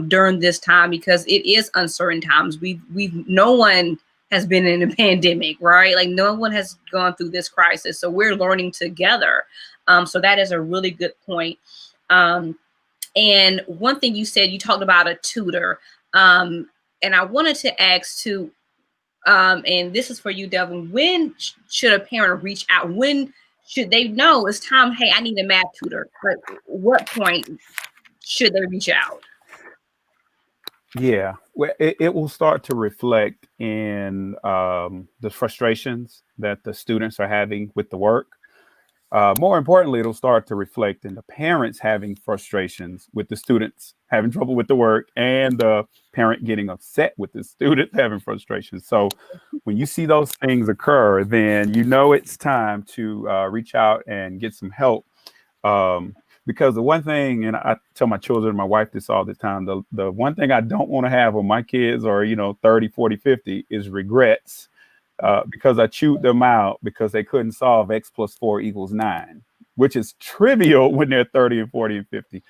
during this time, because it is uncertain times. No one has been in a pandemic, right? Like, no one has gone through this crisis. So we're learning together. So that is a really good point. And one thing you said, you talked about a tutor. And I wanted to ask too, and this is for you, Delvin, when should a parent reach out? When should they know it's time, hey, I need a math tutor? But what point should they reach out? Yeah, well, it will start to reflect in the frustrations that the students are having with the work. More importantly, it'll start to reflect in the parents having frustrations with the students having trouble with the work, and the parent getting upset with the student having frustrations. So when you see those things occur, then it's time to reach out and get some help. Because the one thing, and I tell my children and my wife this all the time, the one thing I don't want to have when my kids are, 30, 40, 50 is regrets. Because I chewed them out because they couldn't solve X + 4 = 9, which is trivial when they're 30 and 40 and 50.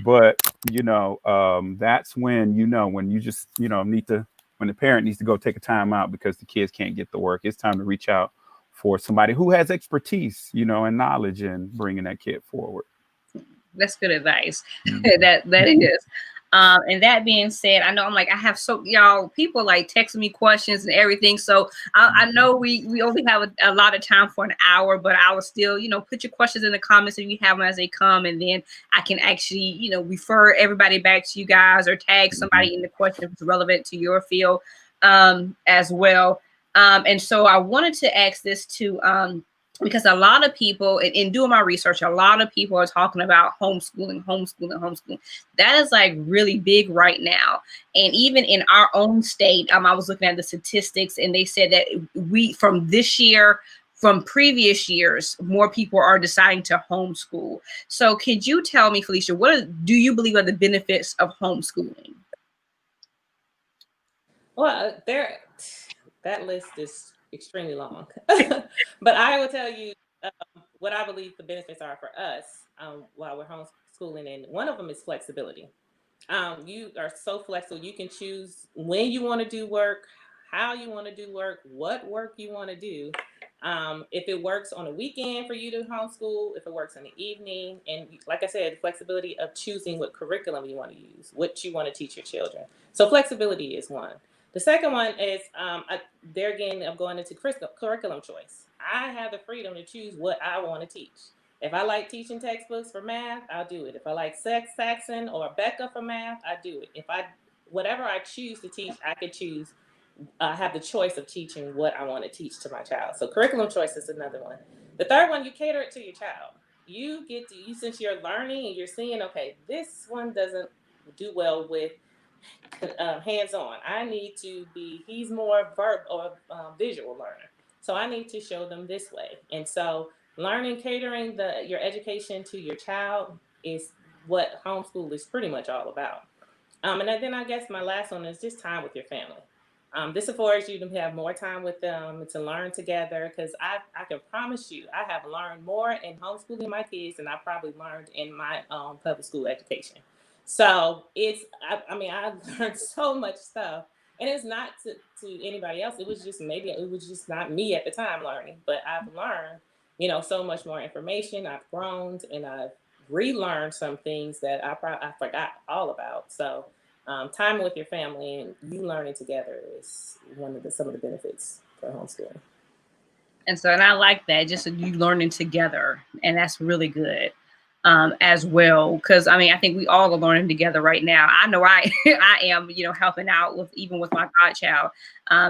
But, that's when you just, when the parent needs to go take a time out because the kids can't get the work. It's time to reach out for somebody who has expertise, and knowledge in bringing that kid forward. That's good advice. that is. And that being said, I know I have y'all people like texting me questions and everything. So I know we only have a lot of time for an hour, but I will still, put your questions in the comments if you have them as they come. And then I can actually, refer everybody back to you guys, or tag somebody in the question if it's relevant to your field as well. And so I wanted to ask this too, because a lot of people, in doing my research, a lot of people are talking about homeschooling. That is like really big right now. And even in our own state, I was looking at the statistics, and they said that from this year, from previous years, more people are deciding to homeschool. So could you tell me, Felicia, do you believe are the benefits of homeschooling? Well, that list is extremely long, but I will tell you what I believe the benefits are for us while we're homeschooling, and one of them is flexibility. You are so flexible. You can choose when you want to do work, how you want to do work, what work you want to do. If it works on a weekend for you to homeschool, if it works in the evening, and like I said, flexibility of choosing what curriculum you want to use, what you want to teach your children. So flexibility is one. The second one is, there again, I'm going into curriculum choice. I have the freedom to choose what I want to teach. If I like teaching textbooks for math, I'll do it. If I like Saxon or Becca for math, I do it. Whatever I choose to teach, I could choose. I have the choice of teaching what I want to teach to my child. So curriculum choice is another one. The third one, you cater it to your child. Since you're learning and you're seeing, okay, this one doesn't do well with hands-on. He's more visual learner. So I need to show them this way. And so catering your education to your child is what homeschool is pretty much all about. And then I guess my last one is just time with your family. This affords you to have more time with them, to learn together. Because I can promise you, I have learned more in homeschooling my kids than I probably learned in my public school education. So I mean, I learned so much stuff, and it's not to anybody else. It was just maybe it was just not me at the time learning, but I've learned, so much more information. I've grown, and I've relearned some things that I forgot all about. So time with your family and you learning together is some of the benefits for homeschooling. And I like that, just you learning together, and that's really good as well. Because I mean, I think we all are learning together right now. I know I am, helping out with my godchild.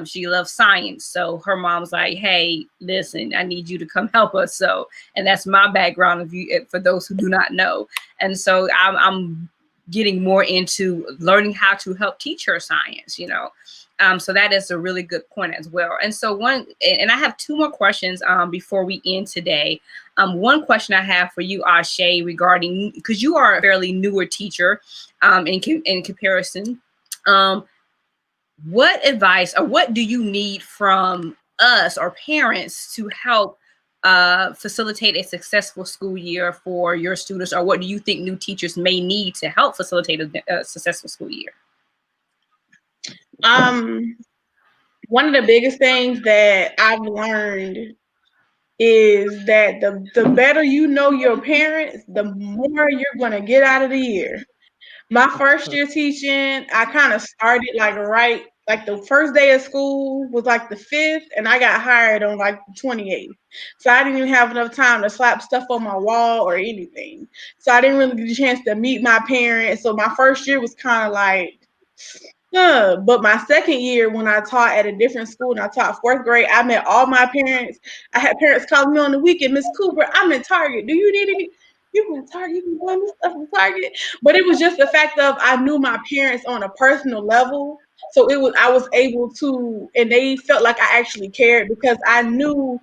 She loves science, so her mom's like, "Hey, listen, I need you to come help us." So, and that's my background, for those who do not know. And so I'm getting more into learning how to help teach her science, so that is a really good point as well. And so and I have two more questions before we end today. One question I have for you, Ashe, regarding, because you are a fairly newer teacher in comparison, what advice or what do you need from us or parents to help facilitate a successful school year for your students, or what do you think new teachers may need to help facilitate a successful school year? One of the biggest things that I've learned is that the better you know your parents, the more you're going to get out of the year. My first year teaching, I kind of started like the first day of school was like the 5th, and I got hired on like the 28th. So I didn't even have enough time to slap stuff on my wall or anything. So I didn't really get a chance to meet my parents. So my first year was kind of like, but my second year, when I taught at a different school and I taught 4th grade, I met all my parents. I had parents calling me on the weekend, Miss Cooper, I'm in Target. Do you need any? You can Target, you can buy me stuff from Target. But it was just the fact of I knew my parents on a personal level. So I was able to, and they felt like I actually cared because I knew,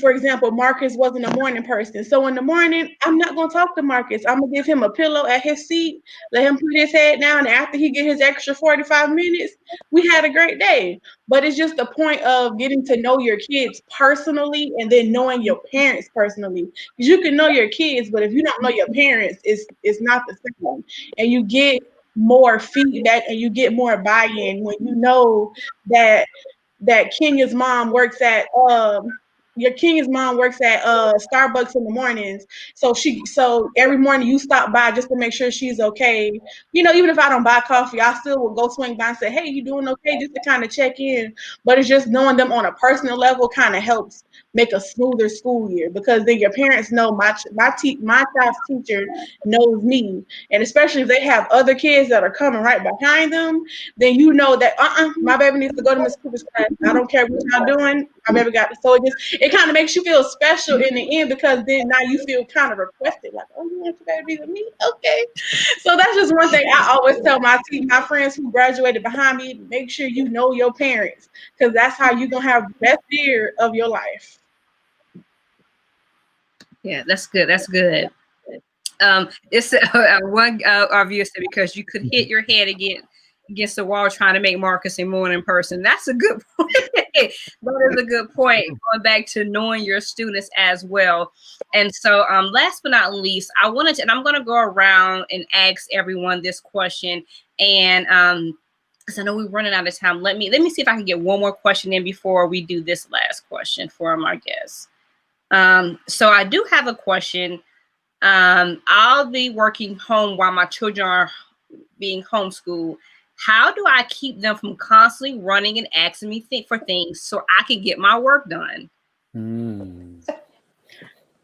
for example, Marcus wasn't a morning person. So in the morning, I'm not going to talk to Marcus. I'm going to give him a pillow at his seat, let him put his head down. And after he get his extra 45 minutes, we had a great day. But it's just the point of getting to know your kids personally and then knowing your parents personally. Because you can know your kids, but if you don't know your parents, it's not the same. And you get more feedback and you get more buy-in when you know that Kenya's mom works at Starbucks in the mornings. So every morning you stop by just to make sure she's okay. Even if I don't buy coffee, I still will go swing by and say, "Hey, you doing okay?" Just to kind of check in. But it's just knowing them on a personal level kind of helps make a smoother school year, because then your parents know my class teacher knows me, and especially if they have other kids that are coming right behind them, then you know that my baby needs to go to Miss Cooper's class. I don't care what y'all doing. My baby got it. So it kind of makes you feel special in the end, because then now you feel kind of requested, like, "Oh, you want your baby to be with me? Okay." So that's just one thing I always tell my friends who graduated behind me: make sure you know your parents, because that's how you're gonna have the best year of your life. Yeah, that's good. That's good. It's one viewer said, because you could hit your head against the wall trying to make Marcus a morning person. That's a good point. That is a good point. Going back to knowing your students as well. And so last but not least, and I'm going to go around and ask everyone this question. And because I know we're running out of time, let me see if I can get one more question in before we do this last question from our guests. So I do have a question. I'll be working home while my children are being homeschooled. How do I keep them from constantly running and asking me for things so I can get my work done?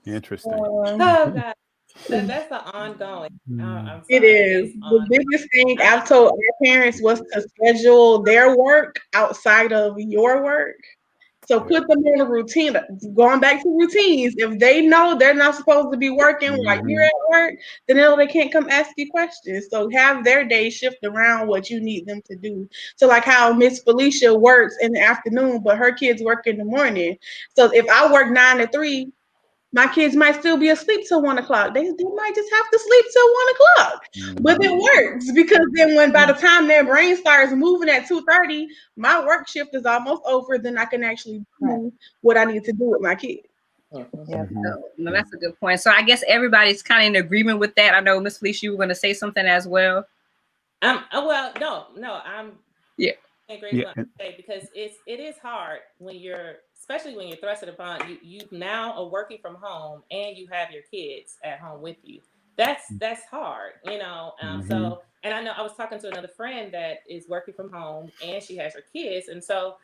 Interesting. Oh God, that's an ongoing. It is. The biggest thing I've told our parents was to schedule their work outside of your work. So put them in a routine. Going back to routines, if they know they're not supposed to be working while you're at work, then they can't come ask you questions. So have their day shift around what you need them to do. So like how Miss Felicia works in the afternoon, but her kids work in the morning. So if I work 9 to 3, My kids might still be asleep till 1 o'clock. They might just have to sleep till 1 o'clock. But it works because then when by the time their brain starts moving at 2:30, my work shift is almost over. Then I can actually do what I need to do with my kids. Yep. No, that's a good point. So I guess everybody's kind of in agreement with that. I know, Miss Felicia, you were going to say something as well. Well, no, I'm agree with what I say, because it is hard when especially when you're thrusted upon you now are working from home and you have your kids at home with you. That's hard, So, and I know I was talking to another friend that is working from home and she has her kids, and so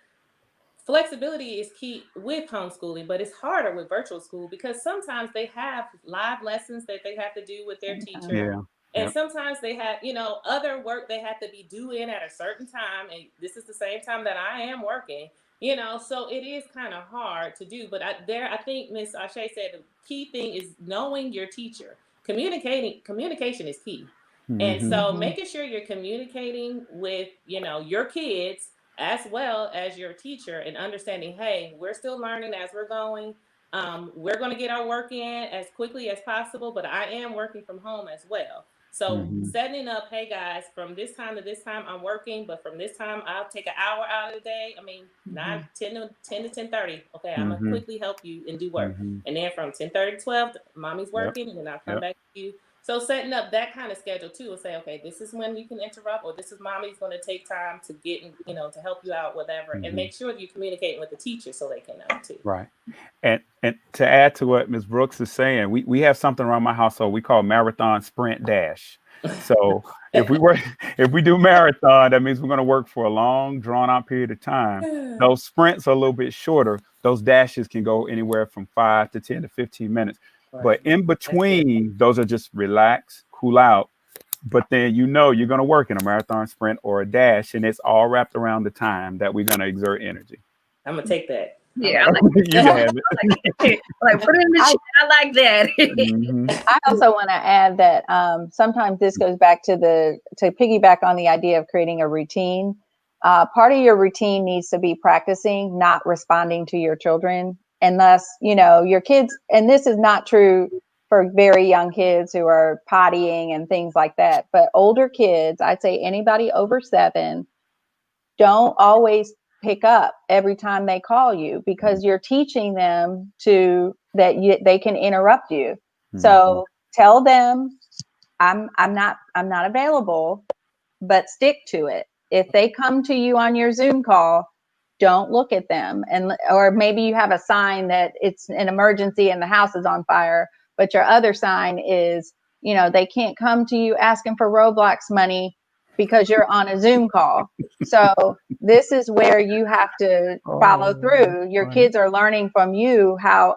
flexibility is key with homeschooling, but it's harder with virtual school because sometimes they have live lessons that they have to do with their teacher. And sometimes they have, other work they have to be doing at a certain time. And this is the same time that I am working, so it is kind of hard to do. But I think Ms. Ashe said the key thing is knowing your teacher. Communication is key. And so making sure you're communicating with, your kids as well as your teacher and understanding, hey, we're still learning as we're going. We're going to get our work in as quickly as possible, but I am working from home as well. So setting up, hey guys, from this time to this time I'm working, but from this time I'll take an hour out of the day. I mean, 10 to 10:30. Okay, I'm gonna quickly help you and do work. And then from 10:30 to 12, mommy's working, and then I'll come back to you. So setting up that kind of schedule too, and say, okay, this is when you can interrupt, or this is mommy's going to take time to get, to help you out, whatever, and make sure that you're communicating with the teacher so they can know too. Right. And to add to what Ms. Brooks is saying, we have something around my household we call marathon, sprint, dash. So if we do marathon, that means we're going to work for a long, drawn out period of time. Those sprints are a little bit shorter. Those dashes can go anywhere from 5 to 10 to 15 minutes. Right. But in between, those are just relax, cool out. But then you're going to work in a marathon, sprint, or a dash, and it's all wrapped around the time that we're going to exert energy. I'm going to take that. Yeah, I like that. You have it. Like put it in the chat. I like that. I also want to add that sometimes this goes back to piggyback on the idea of creating a routine. Part of your routine needs to be practicing not responding to your children unless, your kids, and this is not true for very young kids who are pottying and things like that, but older kids, I'd say anybody over 7, don't always pick up every time they call you because you're teaching them they can interrupt you. So tell them I'm not available, but stick to it. If they come to you on your Zoom call, don't look at them. Or maybe you have a sign that it's an emergency and the house is on fire, but your other sign is, they can't come to you asking for Roblox money because you're on a Zoom call. So this is where you have to follow through. Your kids are learning from you how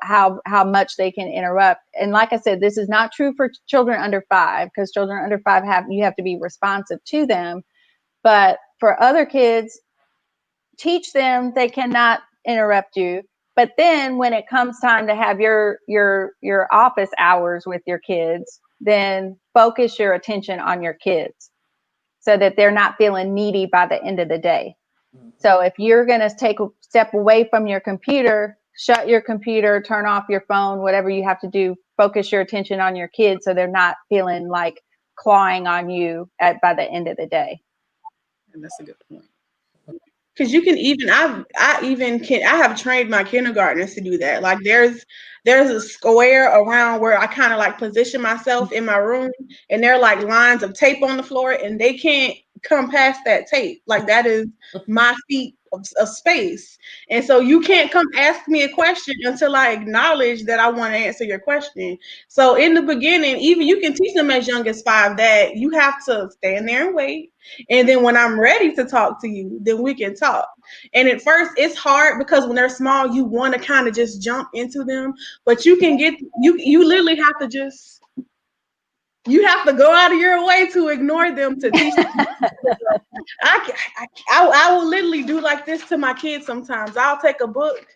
much they can interrupt. And like I said, this is not true for children under 5 because children under 5 you have to be responsive to them. But for other kids, teach them they cannot interrupt you. But then when it comes time to have your office hours with your kids, then focus your attention on your kids so that they're not feeling needy by the end of the day. So if you're going to take a step away from your computer, shut your computer, turn off your phone, whatever you have to do, focus your attention on your kids so they're not feeling like clawing on you by the end of the day. And that's a good point. Because you can even, I have trained my kindergartners to do that. Like there's a square around where I kind of like position myself in my room, and there are like lines of tape on the floor, and they can't come past that tape. Like that is my feet of space. And so you can't come ask me a question until I acknowledge that I want to answer your question. So in the beginning, even you can teach them as young as 5 that you have to stand there and wait. And then when I'm ready to talk to you, then we can talk. And at first it's hard because when they're small, you want to kind of just jump into them, but you literally have to you have to go out of your way to ignore them to teach them. I will literally do like this to my kids sometimes. I'll take a book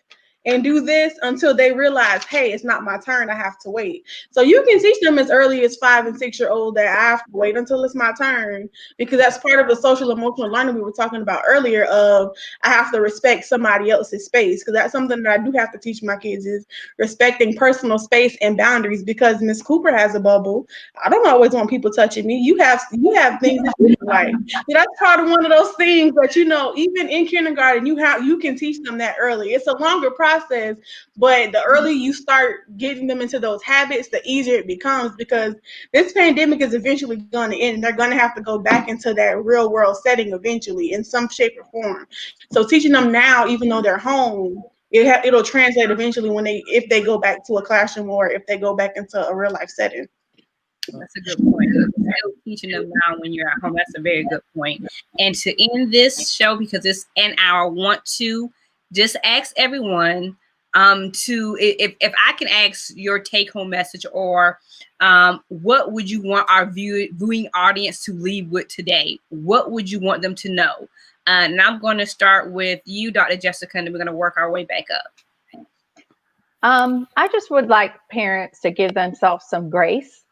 and do this until they realize, hey, it's not my turn, I have to wait. So you can teach them as early as 5 and 6 year old that I have to wait until it's my turn, because that's part of the social emotional learning we were talking about earlier of I have to respect somebody else's space, because that's something that I do have to teach my kids is respecting personal space and boundaries, because Miss Cooper has a bubble. I don't always want people touching me. You have things that you like. So that's part of one of those things that, you know, even in kindergarten, you can teach them that early. It's a longer process, but the earlier you start getting them into those habits, the easier it becomes, because this pandemic is eventually going to end, and they're going to have to go back into that real world setting eventually in some shape or form. So teaching them now, even though they're home, it'll translate eventually if they go back to a classroom or if they go back into a real life setting. That's a good point. Still teaching them now when you're at home. That's a very good point. And to end this show, because it's an hour, I want to just ask everyone if I can ask your take home message, or what would you want our viewing audience to leave with today? What would you want them to know? And I'm going to start with you, Dr. Jessica, and we're going to work our way back up. I just would like parents to give themselves some grace.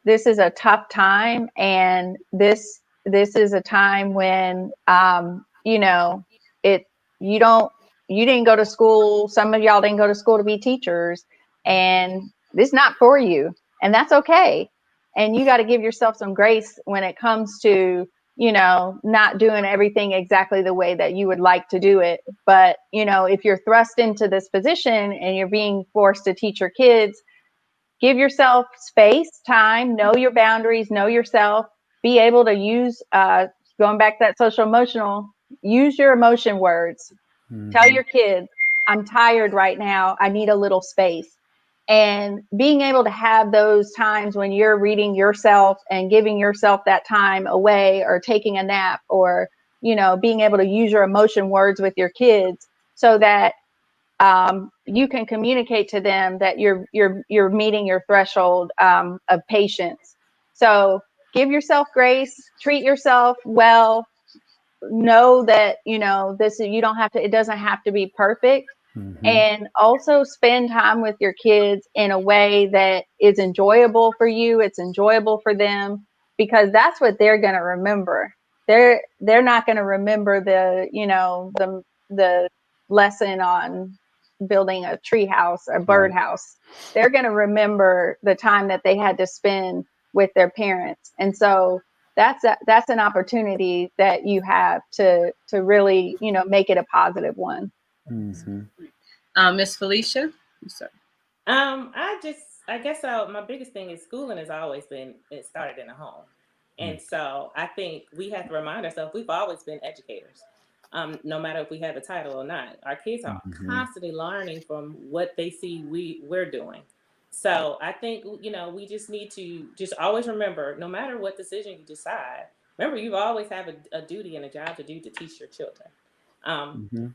This is a tough time, and this is a time when you didn't go to school. Some of y'all didn't go to school to be teachers, and this is not for you, and that's okay. And you got to give yourself some grace when it comes to not doing everything exactly the way that you would like to do it. But if you're thrust into this position and you're being forced to teach your kids, give yourself space, time, know your boundaries, know yourself, be able to use, going back to that social emotional, use your emotion words. Mm-hmm. Tell your kids, I'm tired right now. I need a little space. And being able to have those times when you're reading yourself and giving yourself that time away, or taking a nap, or, being able to use your emotion words with your kids so that you can communicate to them that you're meeting your threshold of patience. So give yourself grace, treat yourself well, know that, it doesn't have to be perfect. Mm-hmm. And also spend time with your kids in a way that is enjoyable for you. It's enjoyable for them, because that's what they're going to remember. They're not going to remember the lesson on building a tree house or bird house. They're going to remember the time that they had to spend with their parents. And so that's an opportunity that you have to really, make it a positive one. Mm-hmm. Miss Felicia? I guess my biggest thing is schooling has always been, it started in the home. And so I think we have to remind ourselves, we've always been educators. No matter if we have a title or not, our kids are constantly learning from what they see we're doing. So I think, we just need to just always remember, no matter what decision you decide, remember, you always have a duty and a job to do to teach your children.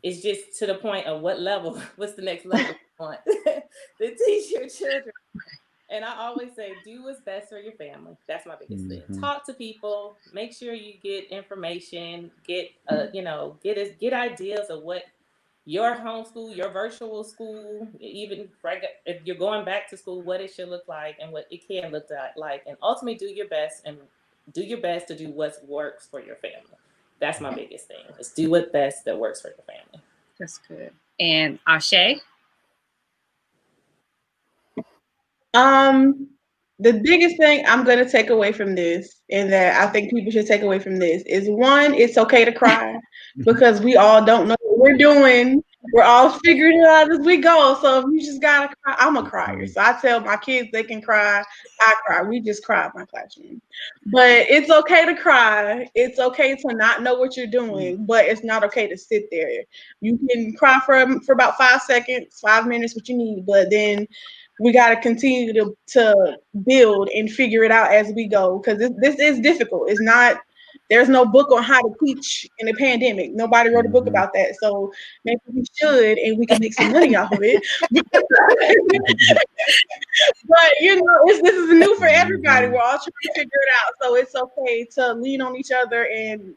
It's just to the point of what's the next level you want to teach your children. And I always say, do what's best for your family. That's my biggest thing. Talk to people, make sure you get information, get ideas of what your homeschool, your virtual school, even if you're going back to school, what it should look like and what it can look like. And ultimately do your best to do what works for your family. That's my biggest thing, is do what best that works for your family. That's good. And Ashe? The biggest thing I'm going to take away from this, and that I think people should take away from this, is one, it's okay to cry, because we all don't know what we're doing. We're all figuring it out as we go. So if you just got to cry, I'm a crier. So I tell my kids they can cry. I cry. We just cry in my classroom. But it's okay to cry. It's okay to not know what you're doing, but it's not okay to sit there. You can cry for about 5 seconds, 5 minutes, what you need, but then we got to continue to build and figure it out as we go, because this is difficult. It's not, there's no book on how to teach in a pandemic. Nobody wrote a book about that. So maybe we should, and we can make some money off of it. But this is new for everybody. We're all trying to figure it out. So it's okay to lean on each other and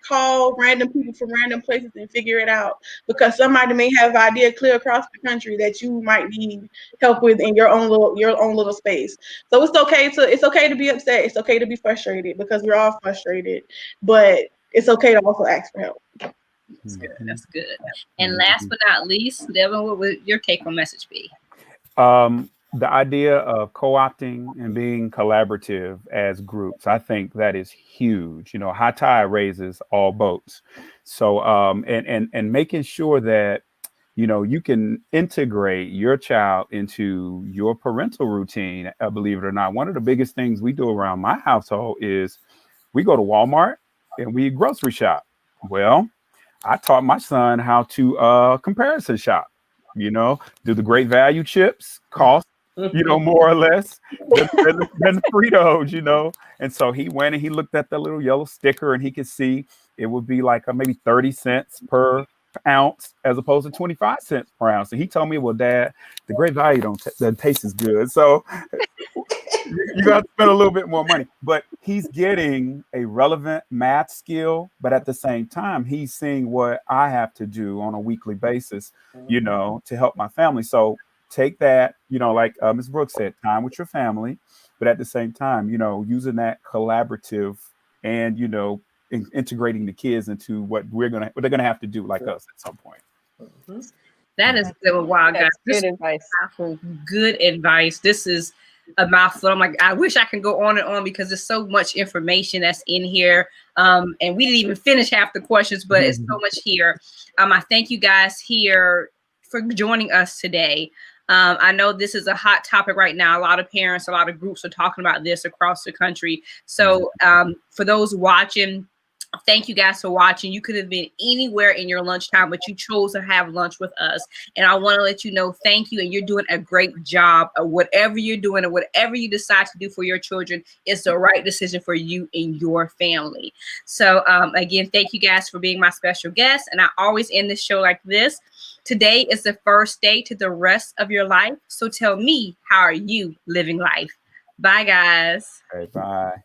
call random people from random places and figure it out. Because somebody may have an idea clear across the country that you might need help with in your own little space. So it's okay to be upset. It's okay to be frustrated because we're all frustrated. But it's okay to also ask for help. That's good. That's good. And last but not least, Delvin, what would your take-home message be? The idea of co-opting and being collaborative as groups, I think that is huge. High tide raises all boats. So, and making sure that, you can integrate your child into your parental routine. Believe it or not, one of the biggest things we do around my household is we go to Walmart and we grocery shop. Well, I taught my son how to comparison shop. Do the great value chips cost more or less than Fritos, And so he went and he looked at the little yellow sticker and he could see it would be like maybe 30 cents per ounce as opposed to 25 cents per ounce. And he told me, well, Dad, the great value doesn't taste as good. So you got to spend a little bit more money. But he's getting a relevant math skill. But at the same time, he's seeing what I have to do on a weekly basis, to help my family. So take that, like Ms. Brooks said, time with your family, but at the same time, using that collaborative and, integrating the kids into what they're going to have to do like us at some point. That is good. Wow, guys. Good advice. Good advice. This is a mouthful. I'm like, I wish I can go on and on because there's so much information that's in here. And we didn't even finish half the questions, but it's so much here. I thank you guys here for joining us today. I know this is a hot topic right now. A lot of parents, a lot of groups are talking about this across the country. So for those watching, thank you guys for watching. You could have been anywhere in your lunchtime, but you chose to have lunch with us. And I want to let you know, thank you. And you're doing a great job of whatever you're doing or whatever you decide to do for your children. It's the right decision for you and your family. So again, thank you guys for being my special guest. And I always end this show like this. Today is the first day to the rest of your life. So tell me, how are you living life? Bye, guys. Bye.